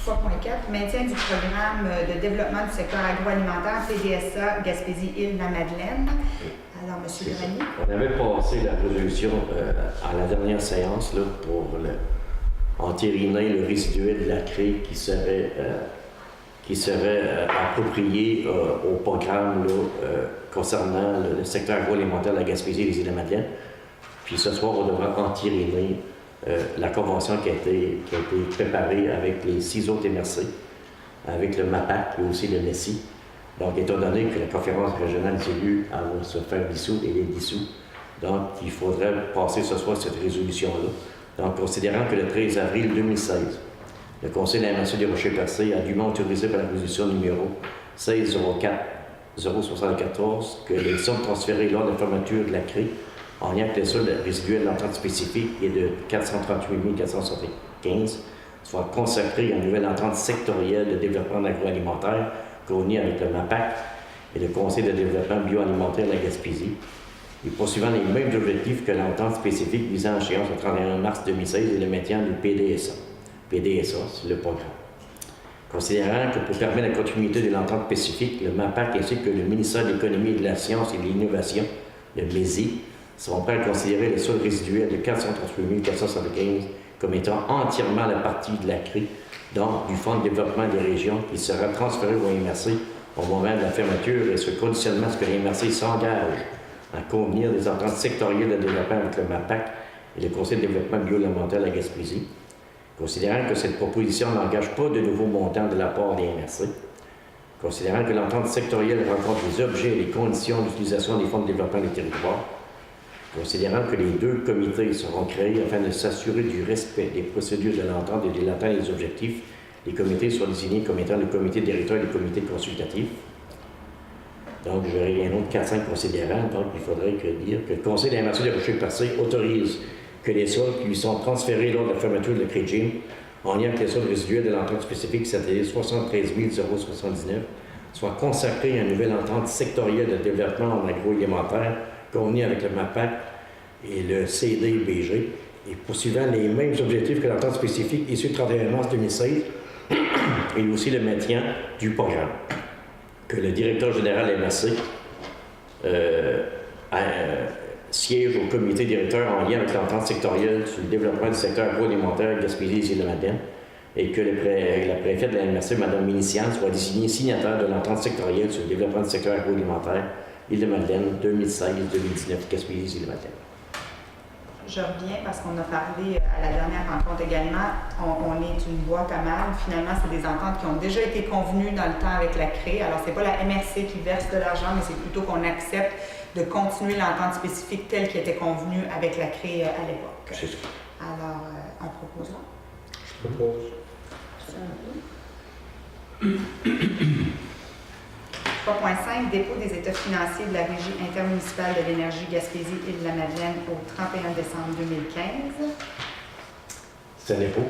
3.4. Maintien du programme de développement du secteur agroalimentaire PDSA Gaspésie-Île-de-la-Madeleine. Alors, M. Grenier. On avait passé la résolution à la dernière séance là, pour entériner le résiduel de la CRE qui serait approprié au programme là, concernant le secteur agroalimentaire de la Gaspésie et les Îles-de-la-Madeleine. Puis ce soir, on devra entériner la convention qui a été préparée avec les 6 autres MRC, avec le MAPAC et aussi le MESI. Donc, étant donné que la conférence régionale des élus va se faire dissoudre et les dissout, donc il faudrait passer ce soir cette résolution-là. Donc, considérant que le 13 avril 2016, le Conseil de la MRC des Rochers-Percés a dûment autorisé par la résolution numéro 1604-074 que les sommes transférées lors de la fermeture de la CRE en lien avec le solde résiduel de l'entente spécifique et de 438 475 soient consacrées à une nouvelle entente sectorielle de développement agroalimentaire connue avec le MAPAC et le Conseil de développement bioalimentaire de la Gaspésie, et poursuivant les mêmes objectifs que l'entente spécifique visant à échéance au 31 mars 2016 et le maintien du PDSA. PDSA, c'est le programme. Considérant que pour permettre la continuité de l'entente spécifique, le MAPAC ainsi que le ministère de l'Économie, de la Science et de l'Innovation, le MESI, seront prêts à considérer le solde résiduel de 438 475 comme étant entièrement la partie de la CRE, donc du Fonds de développement des régions, qui sera transféré au MRC au moment de la fermeture, et ce conditionnement à ce que les MRC s'engagent à convenir des ententes sectorielles de développement avec le MAPAC et le Conseil de développement bioalimentaire de la Gaspésie. Considérant que cette proposition n'engage pas de nouveaux montants de la part des MRC, considérant que l'entente sectorielle rencontre les objets et les conditions d'utilisation des fonds de développement des territoires, considérant que les 2 comités seront créés afin de s'assurer du respect des procédures de l'entente et de l'atteinte des objectifs, les comités soient désignés comme étant le comité directeur et le comité consultatif. Donc, j'aurais un autre 4-5 considérants. Donc, il faudrait dire que le Conseil de la MRC des Rochers-Percés autorise que les soldes qui lui sont transférés lors de la fermeture de la CRE-GIM, en lien avec les soldes résiduels de l'entente spécifique, c'est-à-dire 73 079, soient consacrés à une nouvelle entente sectorielle de développement en agroalimentaire convenue avec le MAPAC et le CDBG, et poursuivant les mêmes objectifs que l'entente spécifique issue du 31 mars 2016, et aussi le maintien du programme. Que le directeur général MRC siège au comité directeur en lien avec l'entente sectorielle sur le développement du secteur agroalimentaire Gaspésie et Îles-de-la-Madeleine, et que la préfète de la MRC, Mme Minician, soit désignée signataire de l'entente sectorielle sur le développement du secteur agroalimentaire Île-de-Madeleine 2016-2019 Gaspésie et Îles-de-la-Madeleine. je reviens parce qu'on a parlé à la dernière rencontre également. On est une boîte à mal. Finalement, c'est des ententes qui ont déjà été convenues dans le temps avec la CRE. Alors, ce n'est pas la MRC qui verse de l'argent, mais c'est plutôt qu'on accepte de continuer l'entente spécifique telle qui était convenue avec la CRE à l'époque. C'est ça. Alors, un proposant? Je propose. 3.5, dépôt des états financiers de la Régie intermunicipale de l'énergie Gaspésie-Île-de-la-Madeleine au 31 décembre 2015. C'est un impôt.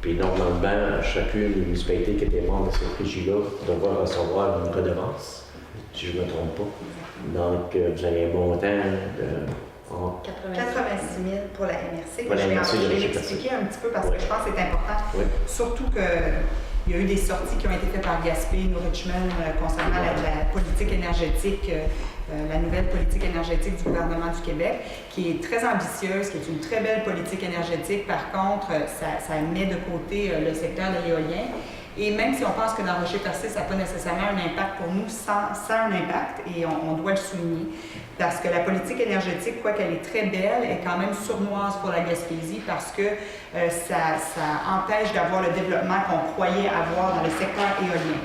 Puis normalement, chacune des municipalités qui était membre de cette régie-là devra recevoir une redevance, si je ne me trompe pas. Donc, vous avez un montant entre 86 000 pour la MRC. Pour la MRC, je vais l'expliquer un petit peu parce que je pense que c'est important. Oui. Surtout qu'il y a eu des sorties qui ont été faites par Gaspé, New Richmond, concernant la politique énergétique, la nouvelle politique énergétique du gouvernement du Québec, qui est très ambitieuse, qui est une très belle politique énergétique. Par contre, ça met de côté le secteur de l'éolien. Et même si on pense que dans Rocher-Percé, ça n'a pas nécessairement un impact pour nous, ça a un impact et on doit le souligner. Parce que la politique énergétique, quoiqu'elle est très belle, est quand même sournoise pour la Gaspésie parce que ça empêche d'avoir le développement qu'on croyait avoir dans le secteur éolien.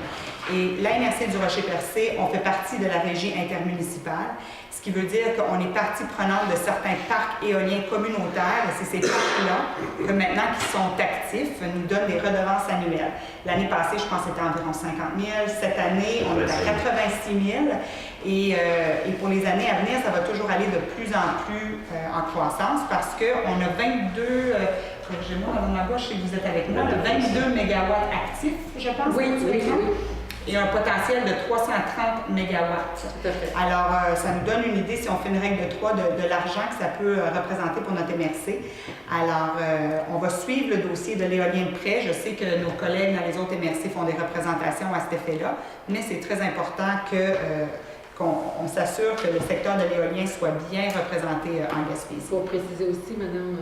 Et la MRC du Rocher-Percé, on fait partie de la régie intermunicipale, ce qui veut dire qu'on est partie prenante de certains parcs éoliens communautaires, et c'est ces parcs-là que maintenant qui sont actifs nous donnent des redevances annuelles. L'année passée, je pense que c'était environ 50 000. Cette année, on est à 86 000. Et pour les années à venir, ça va toujours aller de plus en plus en croissance parce qu'on a 22, corrigez-moi, dans ma gauche, je sais que vous êtes avec moi, 22 mégawatts actifs, je pense. Oui. Et un potentiel de 330 mégawatts. Tout à fait. Alors, ça nous donne une idée, si on fait une règle de 3, de l'argent que ça peut représenter pour notre MRC. Alors, on va suivre le dossier de l'éolien de près. Je sais que nos collègues dans les autres MRC font des représentations à cet effet-là, mais c'est très important qu'on s'assure que le secteur de l'éolien soit bien représenté en Gaspésie. Il faut préciser aussi, Madame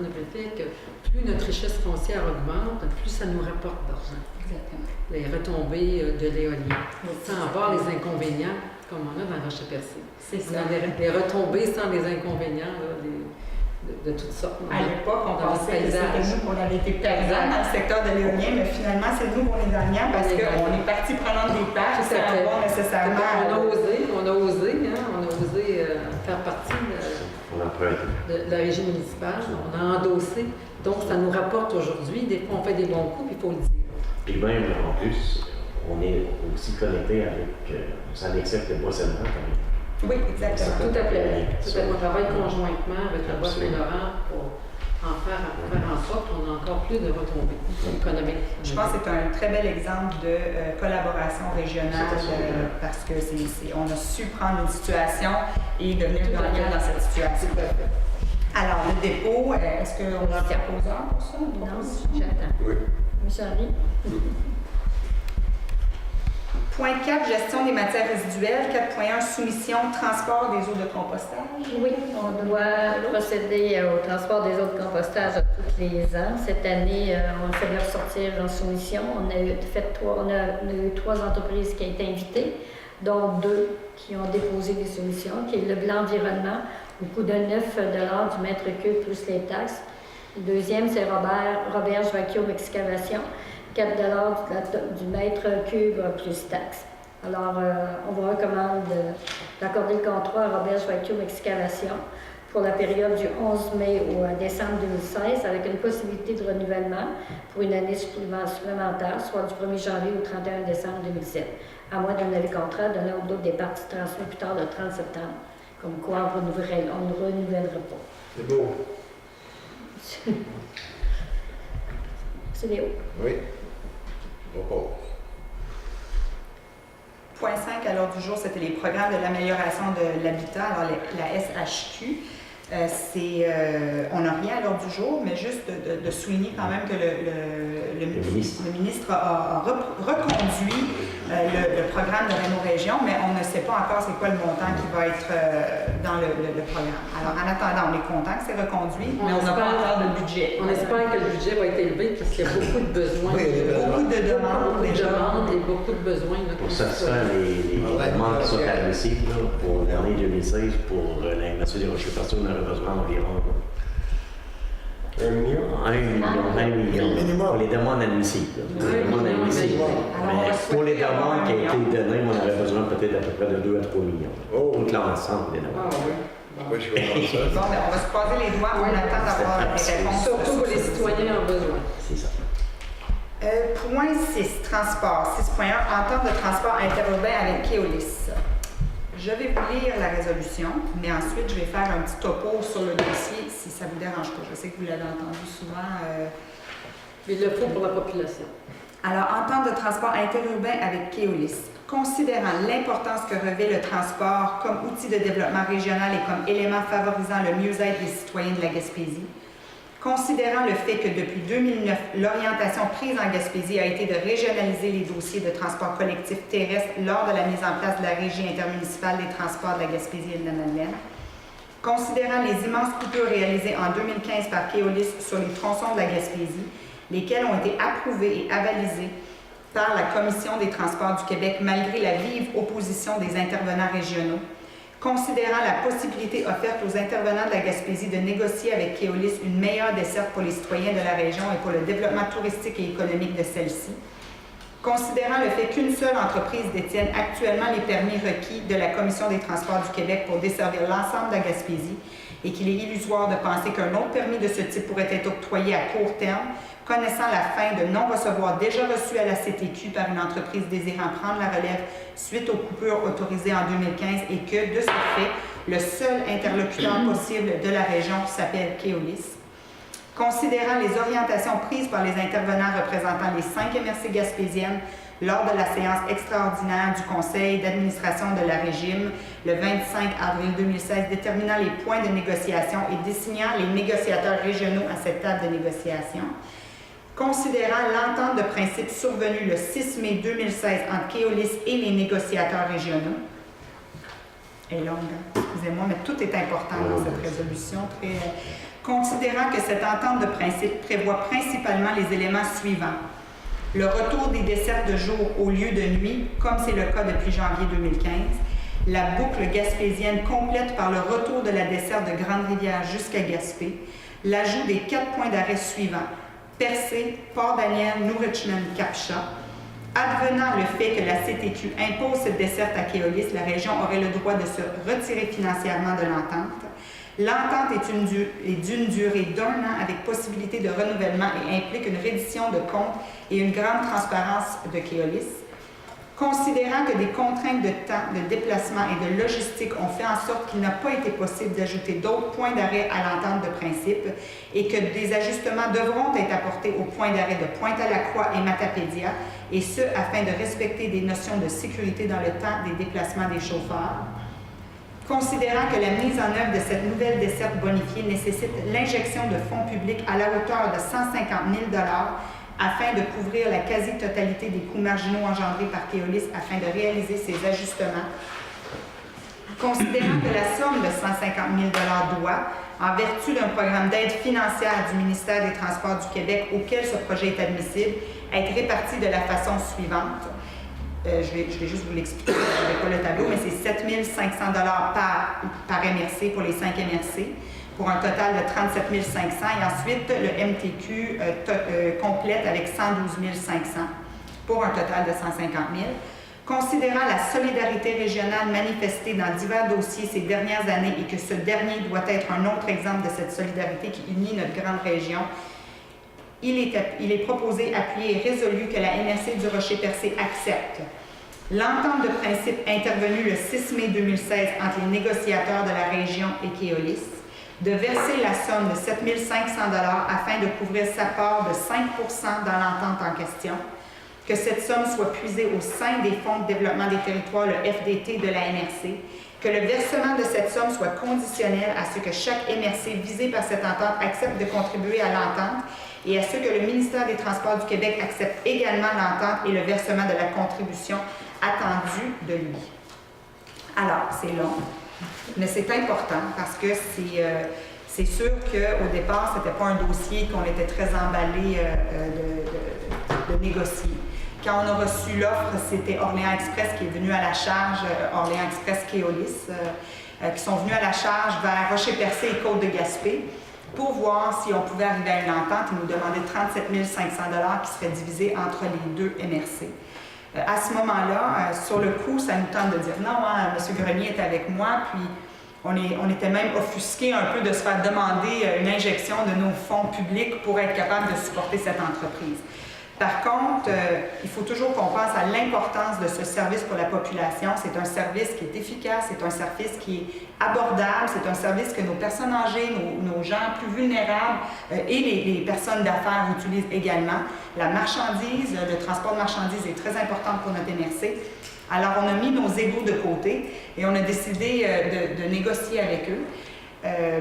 le préfet, que plus notre richesse foncière augmente, plus ça nous rapporte d'argent. Exactement. Les retombées de l'éolien, sans avoir les inconvénients comme on a dans Rocher-Percé. C'est On ça. a des retombées sans les inconvénients là, de toutes sortes. À l'époque, on dans le pensait que c'était paysage. nous qu'on avait été perdants dans le secteur de l'éolien, mais finalement, c'est nous qu'on est gagnants parce qu'on est partie prenante des parcs Tout à sans fait. avoir nécessairement... On a osé faire partie de la régie municipale, on a endossé, donc ça nous rapporte aujourd'hui, des fois on fait des bons coups, puis il faut le dire. Puis même, en plus, on est aussi connecté avec, ça accepte le boissonnement quand même. Oui, exactement. Tout à fait. On travaille conjointement avec la Boîte Saint-Laurent pour faire en sorte qu'on a encore plus de retombées économiques. Je pense que c'est un très bel exemple de collaboration régionale parce que on a su prendre une situation et devenir gagnant dans cette situation. Alors, le dépôt, est-ce qu'on a un proposeur pour ça? Non, j'attends. Oui. Monsieur Henry? Point 4, gestion des matières résiduelles. 4.1, soumission, transport des eaux de compostage. Oui, on doit procéder au transport des eaux de compostage tous les ans. Cette année, on fait leur sortir en soumission. On a eu 3 entreprises qui ont été invitées, dont 2 qui ont déposé des soumissions, qui est le Blanc Environnement, au coût de 9 $ du mètre cube plus les taxes. Le deuxième, c'est Robert Vacuum Excavation, 4 $ du mètre cube plus taxes. Alors, on vous recommande d'accorder le contrat à Robert Vacuum Excavation pour la période du 11 mai au décembre 2016 avec une possibilité de renouvellement pour une année supplémentaire, soit du 1er janvier au 31 décembre 2007, à moins d'un avis contrat de l'un ou l'autre des parties transmis plus tard le 30 septembre. Comme quoi, on ne renouvellera pas. C'est beau. C'est Léo. Oui. Propose. Point 5 à l'ordre du jour, c'était les programmes de l'amélioration de l'habitat, alors la SHQ. On n'a rien à l'ordre du jour, mais juste de souligner quand même que le ministre a reconduit le programme de Réno-Région, mais on ne sait pas encore c'est quoi le montant qui va être dans le programme. Alors, en attendant, on est content que c'est reconduit, mais on n'a pas encore de budget. On espère que le budget va être élevé parce qu'il y a beaucoup de besoins. Oui, beaucoup de demandes et beaucoup de besoins. Pour satisfaire les demandes qui sont admissibles pour l'année 2016, pour la MRC des Rocher-Percé, on aurait besoin d'environ 1 million? 1 million. Minimum. Pour les demandes admissibles. Les demandes admissibles. Mais pour les demandes qui ont été données, on aurait besoin peut-être à peu près de 2 à 3 millions. Oh. Tout l'ensemble des demandes. Ah oui. Moi, je comprends ça. Bon, ben, on va se croiser les doigts en attendant d'avoir les réponses. Surtout pour les citoyens en besoin. C'est ça. Point 6, transport. 6.1, entente de transport interurbain avec Keolis. Je vais vous lire la résolution, mais ensuite, je vais faire un petit topo sur le dossier, si ça ne vous dérange pas. Je sais que vous l'avez entendu souvent. Mais il le faut pour la population. Alors, entente de transport interurbain avec Keolis. Considérant l'importance que revêt le transport comme outil de développement régional et comme élément favorisant le mieux-être des citoyens de la Gaspésie, considérant le fait que depuis 2009, l'orientation prise en Gaspésie a été de régionaliser les dossiers de transport collectif terrestre lors de la mise en place de la Régie intermunicipale des transports de la Gaspésie et de la Madeleine, considérant les immenses coupures réalisées en 2015 par Keolis sur les tronçons de la Gaspésie, lesquels ont été approuvés et avalisés par la Commission des transports du Québec malgré la vive opposition des intervenants régionaux, considérant la possibilité offerte aux intervenants de la Gaspésie de négocier avec Keolis une meilleure desserte pour les citoyens de la région et pour le développement touristique et économique de celle-ci, considérant le fait qu'une seule entreprise détienne actuellement les permis requis de la Commission des transports du Québec pour desservir l'ensemble de la Gaspésie et qu'il est illusoire de penser qu'un autre permis de ce type pourrait être octroyé à court terme, connaissant la fin de non-recevoir déjà reçu à la CTQ par une entreprise désirant prendre la relève suite aux coupures autorisées en 2015 et que, de ce fait, le seul interlocuteur possible de la région s'appelle Keolis. Considérant les orientations prises par les intervenants représentant les 5 MRC gaspésiennes lors de la séance extraordinaire du Conseil d'administration de la Régime le 25 avril 2016, déterminant les points de négociation et désignant les négociateurs régionaux à cette table de négociation, considérant l'entente de principe survenue le 6 mai 2016 entre Keolis et les négociateurs régionaux. Elle est longue, hein? Excusez-moi, mais tout est important dans cette résolution. Considérant que cette entente de principe prévoit principalement les éléments suivants. Le retour des dessertes de jour au lieu de nuit, comme c'est le cas depuis janvier 2015. La boucle gaspésienne complète par le retour de la desserte de Grande-Rivière jusqu'à Gaspé. L'ajout des 4 points d'arrêt suivants. Percé, Port-Daniel, New Richmond, Capcha. Advenant le fait que la CTQ impose cette desserte à Keolis, la région aurait le droit de se retirer financièrement de l'entente. L'entente est d'une durée d'1 an avec possibilité de renouvellement et implique une reddition de comptes et une grande transparence de Keolis. Considérant que des contraintes de temps, de déplacement et de logistique ont fait en sorte qu'il n'a pas été possible d'ajouter d'autres points d'arrêt à l'entente de principe et que des ajustements devront être apportés aux points d'arrêt de Pointe-à-la-Croix et Matapédia, et ce, afin de respecter des notions de sécurité dans le temps des déplacements des chauffeurs. Considérant que la mise en œuvre de cette nouvelle desserte bonifiée nécessite l'injection de fonds publics à la hauteur de 150 000 $ afin de couvrir la quasi-totalité des coûts marginaux engendrés par Keolis afin de réaliser ces ajustements. Considérant que la somme de 150 000 $ doit, en vertu d'un programme d'aide financière du ministère des Transports du Québec auquel ce projet est admissible, être répartie de la façon suivante. Je vais juste vous l'expliquer, je n'avais pas le tableau, mais c'est 7 500 $ par MRC pour les 5 MRC, pour un total de 37 500 $. Et ensuite, le MTQ complète avec 112 500 $ pour un total de 150 000 $. Considérant la solidarité régionale manifestée dans divers dossiers ces dernières années et que ce dernier doit être un autre exemple de cette solidarité qui unit notre grande région, il est proposé, appuyé et résolu que la MRC du Rocher-Percé accepte l'entente de principe intervenue le 6 mai 2016 entre les négociateurs de la région et Keolis, de verser la somme de 7 500 $ afin de couvrir sa part de 5 % dans l'entente en question, que cette somme soit puisée au sein des fonds de développement des territoires, le FDT de la MRC, que le versement de cette somme soit conditionnel à ce que chaque MRC visé par cette entente accepte de contribuer à l'entente et à ce que le ministère des Transports du Québec accepte également l'entente et le versement de la contribution attendue de lui. Alors, c'est long, mais c'est important parce que c'est sûr qu'au départ, ce n'était pas un dossier qu'on était très emballé de négocier. Quand on a reçu l'offre, c'était Orléans Express qui est venu à la charge, Orléans Express Keolis, qui sont venus à la charge vers Rocher-Percé et Côte-de-Gaspé. pour voir si on pouvait arriver à une entente. Ils nous demandaient 37 500 $ qui seraient divisés entre les deux MRC. À ce moment-là, sur le coup, ça nous tente de dire non, hein, M. Grenier est avec moi, puis on était même offusqués un peu de se faire demander une injection de nos fonds publics pour être capable de supporter cette entreprise. Par contre, il faut toujours qu'on pense à l'importance de ce service pour la population. C'est un service qui est efficace, c'est un service qui est abordable, c'est un service que nos personnes âgées, nos gens plus vulnérables et les personnes d'affaires utilisent également. La marchandise, le transport de marchandises est très important pour notre MRC. Alors, on a mis nos égos de côté et on a décidé de négocier avec eux.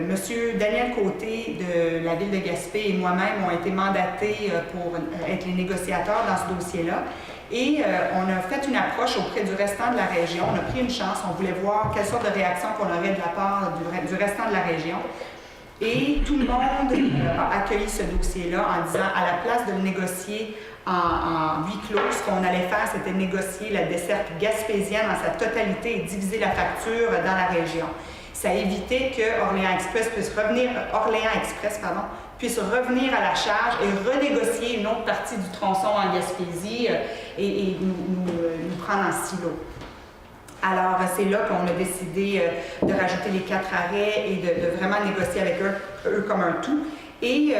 Monsieur Daniel Côté de la Ville de Gaspé et moi-même ont été mandatés pour être les négociateurs dans ce dossier-là. Et on a fait une approche auprès du restant de la région. On a pris une chance, on voulait voir quelle sorte de réaction qu'on aurait de la part du restant de la région. Et tout le monde a accueilli ce dossier-là en disant, à la place de le négocier en huis clos, ce qu'on allait faire, c'était négocier la desserte gaspésienne en sa totalité et diviser la facture dans la région. Ça a évité que Orléans Express puisse revenir à la charge et renégocier une autre partie du tronçon en Gaspésie et nous prendre en silo. Alors, c'est là qu'on a décidé de rajouter les 4 arrêts et de vraiment négocier avec eux comme un tout. Et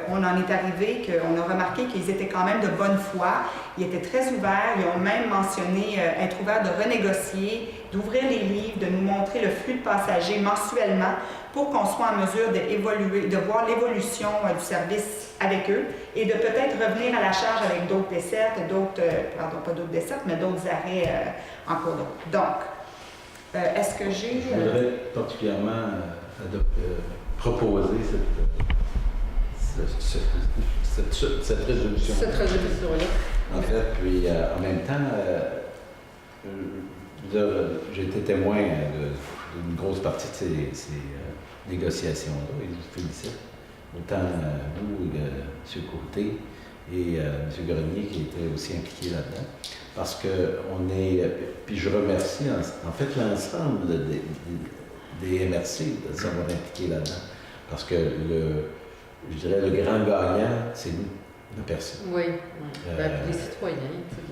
on en est arrivé qu'on a remarqué qu'ils étaient quand même de bonne foi. Ils étaient très ouverts. Ils ont même mentionné être ouverts de renégocier, d'ouvrir les livres, de nous montrer le flux de passagers mensuellement pour qu'on soit en mesure de voir l'évolution du service avec eux et de peut-être revenir à la charge avec d'autres dessertes, d'autres arrêts en cours de route. Donc, est-ce que j'ai... Je voudrais particulièrement proposer cette résolution. Cette résolution-là. En fait, puis en même temps, j'ai été témoin d'une grosse partie de ces négociations-là et je vous félicite. Autant vous, M. Côté et M. Grenier qui étaient aussi impliqués là-dedans. Parce que on est. Puis je remercie en fait l'ensemble des MRC de s'avoir impliqués là-dedans. Parce que je dirais le grand gagnant, c'est nous, la personne. Oui, les citoyens.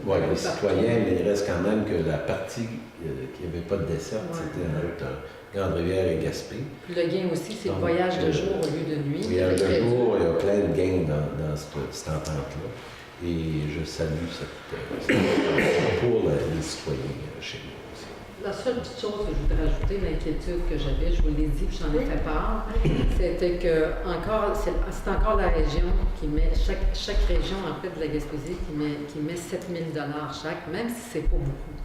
Oui, les citoyens, mais il reste quand même que la partie qui n'avait pas de dessert, c'était entre Grande-Rivière et Gaspé. Puis le gain aussi, c'est le voyage de jour au lieu de nuit. Le voyage de jour, il y a plein de gains dans cette entente-là. Et je salue cette pour les citoyens chez nous aussi. La seule petite chose que je voudrais ajouter, l'inquiétude que j'avais, je vous l'ai dit, puis j'en ai fait part, c'était que c'est encore la région qui met, chaque région en fait de la Gaspésie qui met 7 000 $ chaque, même si c'est pas beaucoup.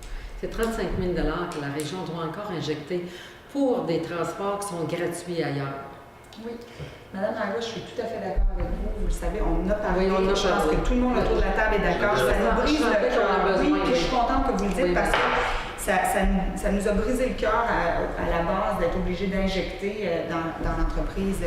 C'est 35 000 $ que la région doit encore injecter pour des transports qui sont gratuits ailleurs. Oui. Madame Langlois, je suis tout à fait d'accord avec vous. Vous le savez, on en a parlé. Oui, je pense que tout le monde autour de la table est d'accord. Ça nous brise le cœur. Oui, puis je suis contente que vous le dites parce que ça nous a brisé le cœur à la base d'être obligé d'injecter dans l'entreprise.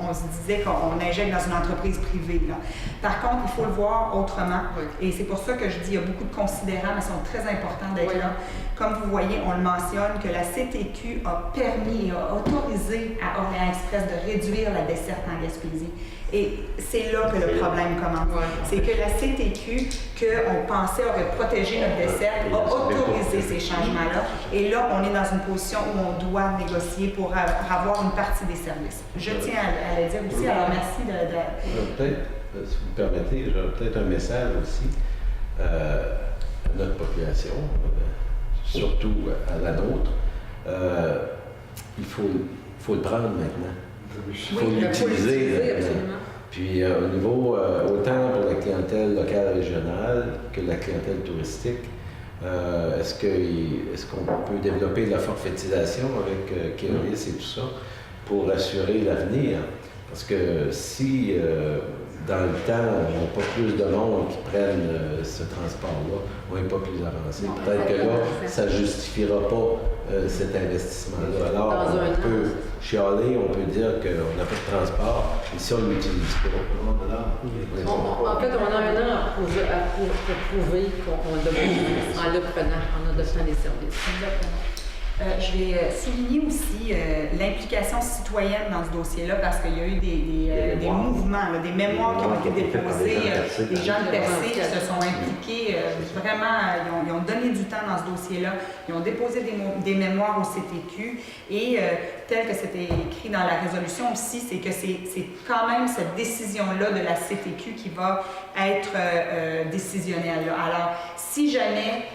On se disait qu'on injecte dans une entreprise privée. Là. Par contre, il faut le voir autrement. Oui. Et c'est pour ça que je dis qu'il y a beaucoup de considérants, mais ils sont très importants d'être là. Comme vous voyez, on le mentionne, que la CTQ a permis, a autorisé à Orléans Express de réduire la desserte en Gaspésie. Et c'est là que le problème commence. C'est que la CTQ, qu'on pensait aurait protégé notre desserte, a autorisé ces changements-là. Et là, on est dans une position où on doit négocier pour avoir une partie des services. Je tiens à le dire aussi. Alors, merci de... Peut-être, si vous me permettez, j'aurais peut-être un message aussi à notre population, surtout à la nôtre. Il faut le prendre maintenant. Il faut l'utiliser. Puis au niveau, autant pour la clientèle locale régionale que la clientèle touristique, est-ce qu'on peut développer de la forfaitisation avec Keolis et tout ça pour assurer l'avenir? Parce que si dans le temps, on n'a pas plus de monde qui prennent ce transport-là, on n'est pas plus avancé. Peut-être que là, ça ne justifiera pas cet investissement-là. Alors, on peut chialer, on peut dire qu'on n'a pas de transport, et si on ne l'utilise pas, en fait, on a un an pour prouver qu'on le prenant, en adoptant les services. Exactement. Je vais souligner aussi l'implication citoyenne dans ce dossier-là parce qu'il y a eu des mouvements, des mémoires qui ont été déposés, des gens de Percé qui se sont impliqués. Vraiment, ils ont donné du temps dans ce dossier-là. Ils ont déposé des mémoires au CTQ et tel que c'était écrit dans la résolution aussi, c'est que c'est quand même cette décision-là de la CTQ qui va être décisionnelle. Alors, si jamais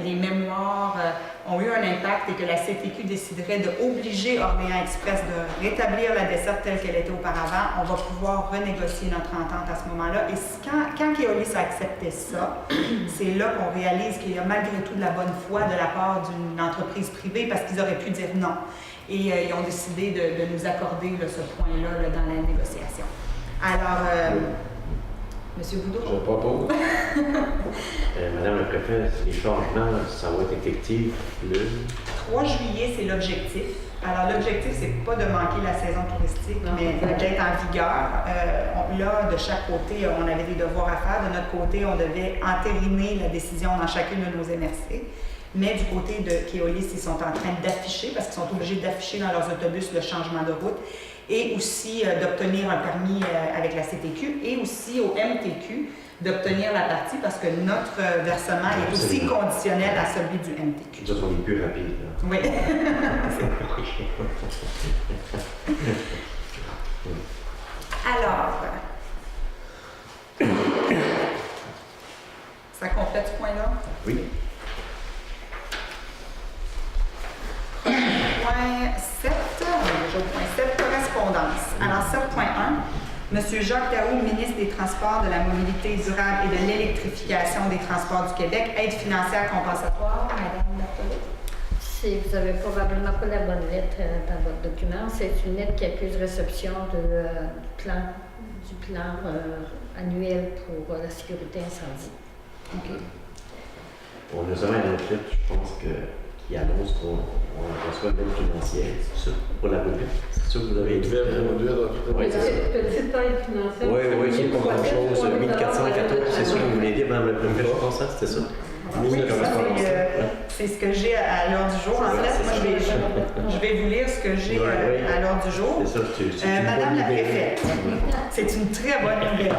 les mémoires ont eu un impact et que la CTQ déciderait d'obliger Orléans Express de rétablir la desserte telle qu'elle était auparavant, on va pouvoir renégocier notre entente à ce moment-là. Et quand Keolis a accepté ça, c'est là qu'on réalise qu'il y a malgré tout de la bonne foi de la part d'une entreprise privée parce qu'ils auraient pu dire non. Et ils ont décidé de nous accorder ce point-là dans la négociation. Alors, Monsieur Boudreau? Je propose. Madame la préfète, les changements, ça va être effectif le 3 juillet, c'est l'objectif. Alors, l'objectif, c'est pas de manquer la saison touristique, mais d'être en vigueur. Là, de chaque côté, on avait des devoirs à faire. De notre côté, on devait entériner la décision dans chacune de nos MRC. Mais du côté de Keolis, ils sont en train d'afficher, parce qu'ils sont obligés d'afficher dans leurs autobus le changement de route, et aussi d'obtenir un permis avec la CTQ, et aussi au MTQ d'obtenir la partie, parce que notre versement est aussi conditionnel à celui du MTQ. Ça, on est plus rapide. Oui. Alors, ça complète ce point-là? Oui. Point 7, point 7, correspondance. Alors, 7.1, M. Jacques Daou, ministre des Transports, de la Mobilité durable et de l'électrification des transports du Québec, aide financière compensatoire. Madame Berthelot. Vous n'avez probablement pas la bonne lettre dans votre document. C'est une lettre qui accuse réception du plan annuel pour la sécurité incendie. OK. On a jamais une autre lettre, je pense qui annonce qu'on reçoit une aide financière, c'est ça, pour la route. C'est ça que vous avez dit. Oui, petite taille financière. Oui, c'est pas grand-chose. 1414, c'est ça que vous voulez dire, Mme la préfète, je pense, c'était ça? Oui, c'est ce que j'ai à l'heure du jour. En fait, moi, je vais vous lire ce que j'ai à l'heure du jour. C'est ça, Madame la préfète, c'est une très bonne nouvelle.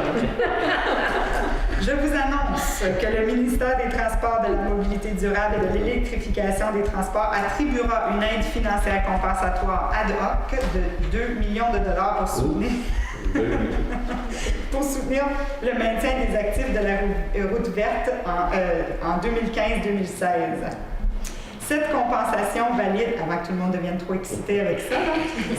Je vous annonce que le ministère des Transports, de la Mobilité durable et de l'électrification des transports attribuera une aide financière compensatoire ad hoc de 2 millions de dollars pour soutenir le maintien des actifs de la route verte en 2015-2016. Cette compensation valide, avant que tout le monde devienne trop excité avec ça,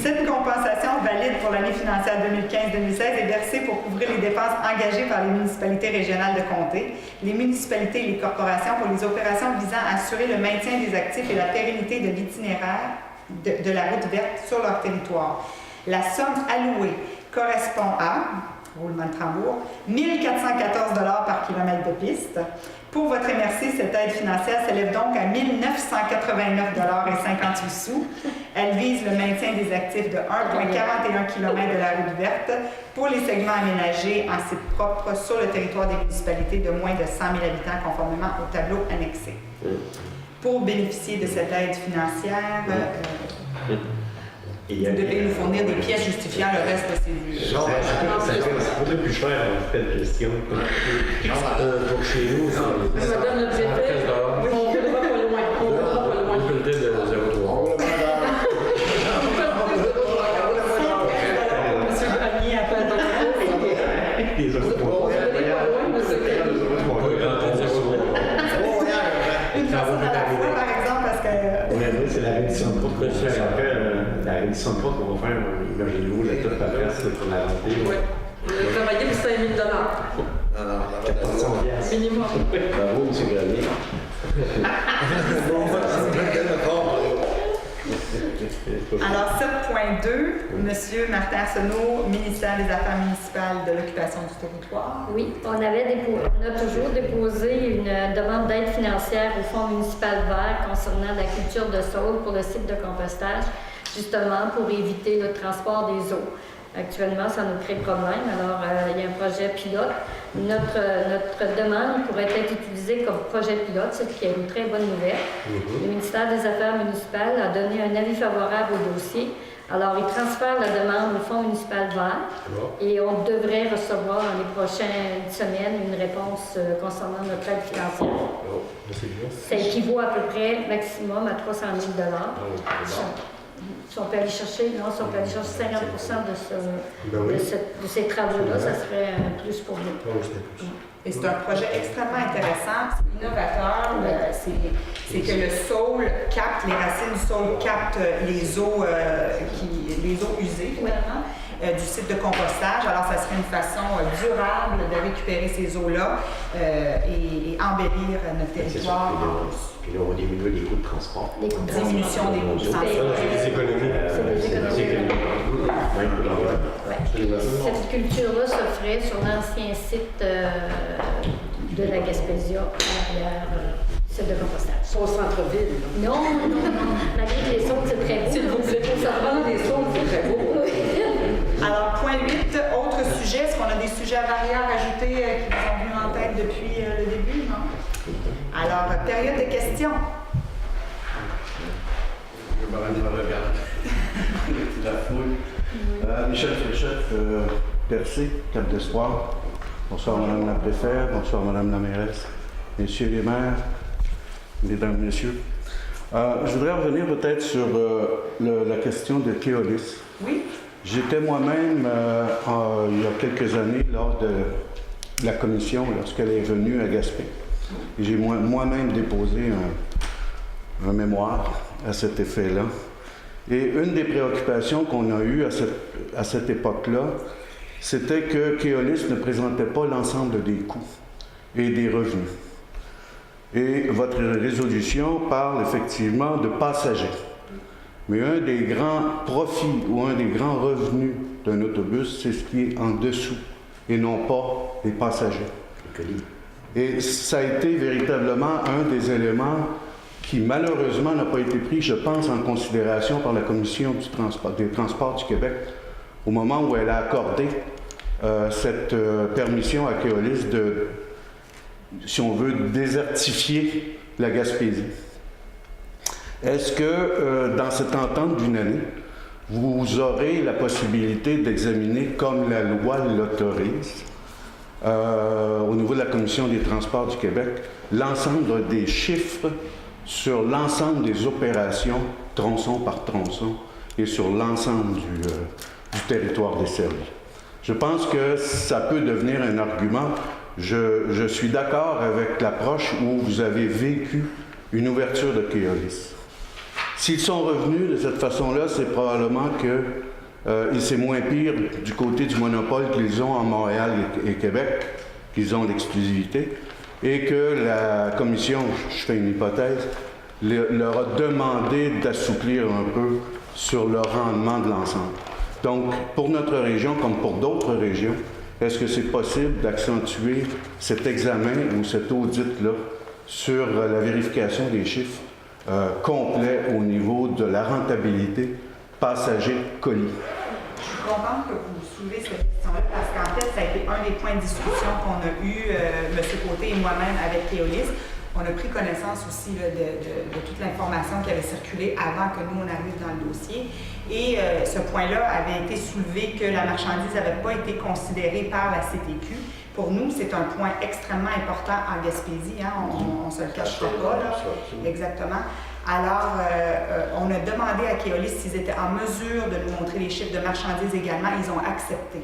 cette compensation valide pour l'année financière 2015-2016 est versée pour couvrir les dépenses engagées par les municipalités régionales de comté, les municipalités et les corporations pour les opérations visant à assurer le maintien des actifs et la pérennité de l'itinéraire de la route verte sur leur territoire. La somme allouée correspond à, roulement de tambour, 1 414 $ par kilomètre de piste. Pour votre MRC, cette aide financière s'élève donc à 1 989,58 $. Elle vise le maintien des actifs de 1,41 km de la route verte pour les segments aménagés en site propre sur le territoire des municipalités de moins de 100 000 habitants conformément au tableau annexé. Pour bénéficier de cette aide financière, vous devez nous fournir des pièces justifiant le reste de ces Ça coûte plus cher, en fait, question. Pour chez nous, Madame le préfet, on ne va pas loin. on peut le dire de 0,3. Monsieur Grenier a pas de Les autres une personne à la fois, par exemple, parce que... c'est la réduction de compte. La réduction de compte qu'on va faire, j'ai l'eau, j'ai tout à faire, c'est pour la rentrée. Oui. Travailler pour 5 000 $. Non, 400 $. Minimum. Bravo, M. Grenier. Alors, 7.2, M. Martin Arsenault, ministère des Affaires municipales de l'occupation du territoire. Oui, on a toujours déposé une demande d'aide financière au Fonds municipal vert concernant la culture de saules pour le site de compostage, justement pour éviter le transport des eaux. Actuellement, ça nous crée problème. Alors, il y a un projet pilote. Notre demande pourrait être utilisée comme projet pilote, ce qui est une très bonne nouvelle. Le ministère des Affaires municipales a donné un avis favorable au dossier. Alors, il transfère la demande au Fonds municipal vert et on devrait recevoir dans les prochaines semaines une réponse concernant notre aide financière. Ça équivaut à peu près maximum à 300 000 Si on peut aller chercher, 50% de ces travaux-là, ça serait un plus pour nous. Et c'est un projet extrêmement intéressant, c'est innovateur. C'est que le sol capte, les racines du sol captent les eaux usées, finalement, du site de compostage. Alors, ça serait une façon durable de récupérer ces eaux-là et embellir notre territoire. Puis là, on va diminuer les coûts de transport. Diminution des coûts de transport. C'est des économies. Cette culture-là se ferait sur l'ancien site de la Gaspésia, arrière site de compostage. Au centre-ville. Non. Malgré que les saules, c'est très beau. Si vous êtes au centre des saules, c'est très beau. Alors, point 8, autre sujet. Est-ce qu'on a des sujets à varier à rajouter qui vous ont venu en tête depuis le début, non? Alors, période de questions. Je me regarde. La foule. Michel Fréchette, Percé, Cap d'Espoir. Bonsoir Madame la Préfète, bonsoir Madame la Mairesse, Messieurs les maires, Mesdames, Messieurs. Je voudrais revenir peut-être sur la question de Keolis. Oui. J'étais moi-même, il y a quelques années, lors de la commission, lorsqu'elle est venue à Gaspé. J'ai moi-même déposé un mémoire à cet effet-là. Et une des préoccupations qu'on a eues à cette époque-là, c'était que Keolis ne présentait pas l'ensemble des coûts et des revenus. Et votre résolution parle effectivement de passagers. Mais un des grands profits ou un des grands revenus d'un autobus, c'est ce qui est en dessous et non pas les passagers. Et ça a été véritablement un des éléments qui malheureusement n'a pas été pris, je pense, en considération par la Commission des Transports du Québec au moment où elle a accordé cette permission à Keolis de, si on veut, désertifier la Gaspésie. Est-ce que dans cette entente d'une année, vous aurez la possibilité d'examiner, comme la loi l'autorise, au niveau de la Commission des Transports du Québec, l'ensemble des chiffres sur l'ensemble des opérations, tronçon par tronçon, et sur l'ensemble du territoire desservi? Je pense que ça peut devenir un argument. Je suis d'accord avec l'approche où vous avez vécu une ouverture de Keolis. S'ils sont revenus de cette façon-là, c'est probablement que c'est moins pire du côté du monopole qu'ils ont en Montréal et Québec, qu'ils ont l'exclusivité, et que la Commission, je fais une hypothèse, leur a demandé d'assouplir un peu sur le rendement de l'ensemble. Donc, pour notre région, comme pour d'autres régions, est-ce que c'est possible d'accentuer cet examen ou cet audit-là sur la vérification des chiffres complets au niveau de la rentabilité passager-colis? Je suis contente que vous soulevez cette question-là parce qu'en fait, ça a été un des points de discussion qu'on a eu, M. Côté et moi-même, avec Keolis. On a pris connaissance aussi là, de toute l'information qui avait circulé avant que nous, on arrive dans le dossier. Et ce point-là avait été soulevé que la marchandise n'avait pas été considérée par la CTQ. Pour nous, c'est un point extrêmement important en Gaspésie. Hein? On ne se le cachera pas. Là. Exactement. Alors, on a demandé à Keolis s'ils étaient en mesure de nous montrer les chiffres de marchandises également. Ils ont accepté.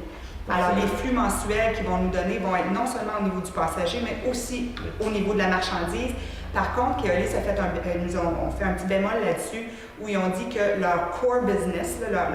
Alors, les flux mensuels qu'ils vont nous donner vont être non seulement au niveau du passager, mais aussi au niveau de la marchandise. Par contre, Keolis a fait nous ont fait un petit bémol là-dessus, où ils ont dit que leur core business, là,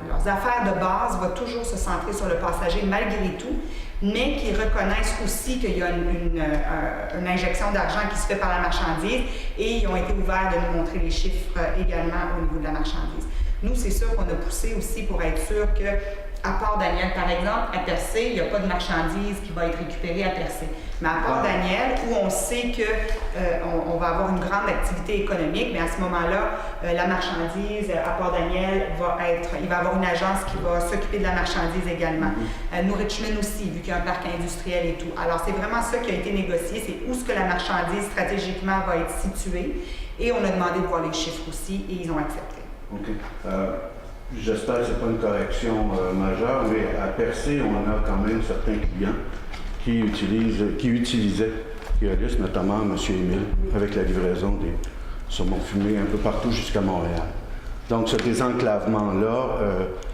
leurs affaires de base, va toujours se centrer sur le passager malgré tout, mais qu'ils reconnaissent aussi qu'il y a une injection d'argent qui se fait par la marchandise, et ils ont été ouverts de nous montrer les chiffres également au niveau de la marchandise. Nous, c'est sûr qu'on a poussé aussi pour être sûr que à Port-Daniel, par exemple, à Percé, il n'y a pas de marchandises qui va être récupérée à Percé. Mais à Port-Daniel, où on sait qu'on va avoir une grande activité économique, mais à ce moment-là, la marchandise à Port-Daniel il va y avoir une agence qui va s'occuper de la marchandise également. New Richmond aussi, vu qu'il y a un parc industriel et tout. Alors, c'est vraiment ça qui a été négocié, c'est où est-ce que la marchandise stratégiquement va être située. Et on a demandé de voir les chiffres aussi, et ils ont accepté. OK. J'espère que ce n'est pas une correction majeure, mais à Percé, on a quand même certains clients qui utilisaient Keolis, notamment M. Émile, avec la livraison des saumons fumés un peu partout jusqu'à Montréal. Donc, ce désenclavement-là,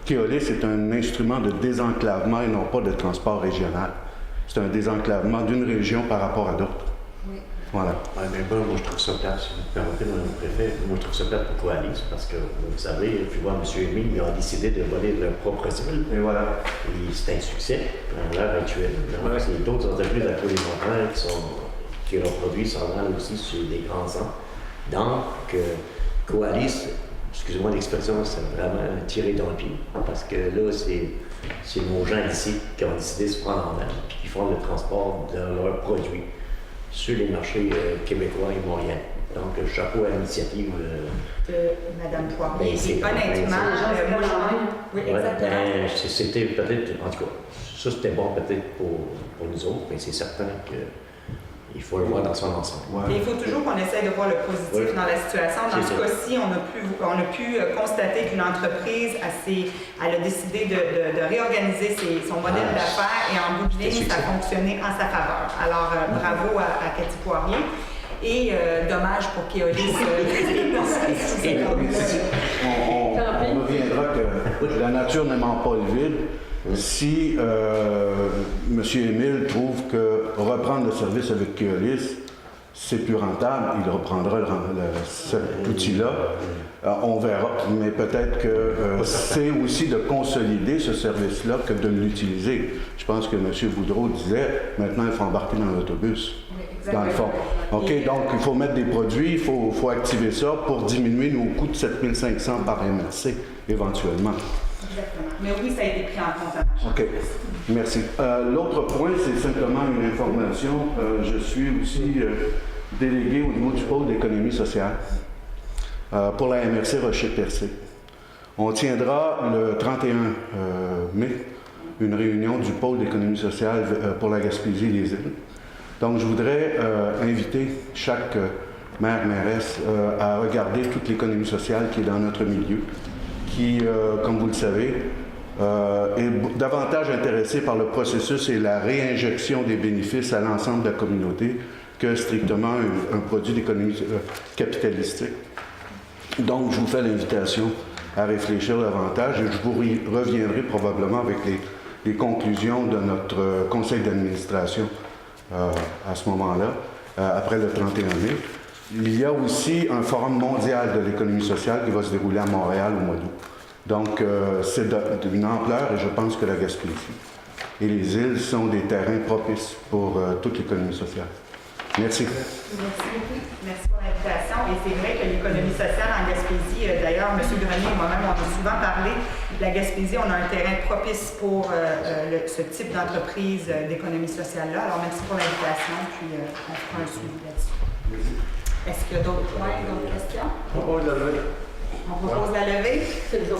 Keolis est un instrument de désenclavement et non pas de transport régional. C'est un désenclavement d'une région par rapport à d'autres. Oui. Voilà. Ouais, mais bon, moi je trouve ça plate, si vous me permettez, Mme le Préfet, moi je trouve ça plate pour Coalice, parce que vous savez, puis moi, M. Émile, ils ont décidé de voler leur propre cible. Et voilà. Et c'est un succès à l'heure actuelle. Donc, c'est d'autres entreprises à tous les montants qui leurs produits s'en vendent aussi sur des grands centres. Donc, Coalice, excusez-moi l'expression, c'est vraiment tiré dans le pied, parce que là, c'est nos gens ici qui ont décidé de se prendre en main, puis qui font le transport de leurs produits sur les marchés québécois et montréalais. Donc, chapeau à l'initiative de Mme Poirier. Et honnêtement, oui, exactement. C'était peut-être, en tout cas, ça c'était bon peut-être pour nous autres, mais c'est certain qu'il faut le voir dans son ensemble. Ouais. Mais il faut toujours qu'on essaie de voir le positif dans la situation. Dans ce cas-ci, on a pu constater qu'une entreprise elle a décidé de réorganiser son modèle d'affaires et en bout de ligne, ça a fonctionné en sa faveur. Alors, bravo à Cathy Poirier. Et dommage pour Keolis. On reviendra que la nature n'aimant pas le vide. Si M. Émile trouve que reprendre le service avec Keolis, c'est plus rentable, il reprendra cet outil-là. On verra, mais peut-être que c'est aussi de consolider ce service-là que de l'utiliser. Je pense que M. Boudreau disait, maintenant, il faut embarquer dans l'autobus, dans le fond. OK, donc il faut mettre des produits, il faut activer ça pour diminuer nos coûts de 7 500 par MRC, éventuellement. Exactement. Mais oui, ça a été pris en compte à ma OK. Merci. L'autre point, c'est simplement une information. Je suis aussi délégué au niveau du pôle d'économie sociale pour la MRC Rocher-Percé. On tiendra le 31 mai une réunion du pôle d'économie sociale pour la Gaspésie et les îles. Donc, je voudrais inviter chaque maire-mairesse à regarder toute l'économie sociale qui est dans notre milieu, qui, comme vous le savez, est davantage intéressé par le processus et la réinjection des bénéfices à l'ensemble de la communauté que strictement un produit d'économie capitalistique. Donc, je vous fais l'invitation à réfléchir davantage et je vous reviendrai probablement avec les conclusions de notre conseil d'administration à ce moment-là, après le 31 mai. Il y a aussi un forum mondial de l'économie sociale qui va se dérouler à Montréal au mois d'août. Donc, c'est d'une ampleur et je pense que la Gaspésie et les îles sont des terrains propices pour toute l'économie sociale. Merci. Merci beaucoup. Merci pour l'invitation. Et c'est vrai que l'économie sociale en Gaspésie, d'ailleurs, M. Grenier et moi-même, on a souvent parlé de la Gaspésie. On a un terrain propice pour ce type d'entreprise d'économie sociale-là. Alors, merci pour l'invitation, puis on fera un suivi là-dessus. Est-ce qu'il y a d'autres points, d'autres questions? On propose la levée. On propose la levée.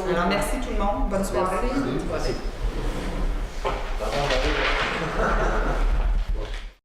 Alors, merci tout le monde. Bonne soirée. Merci.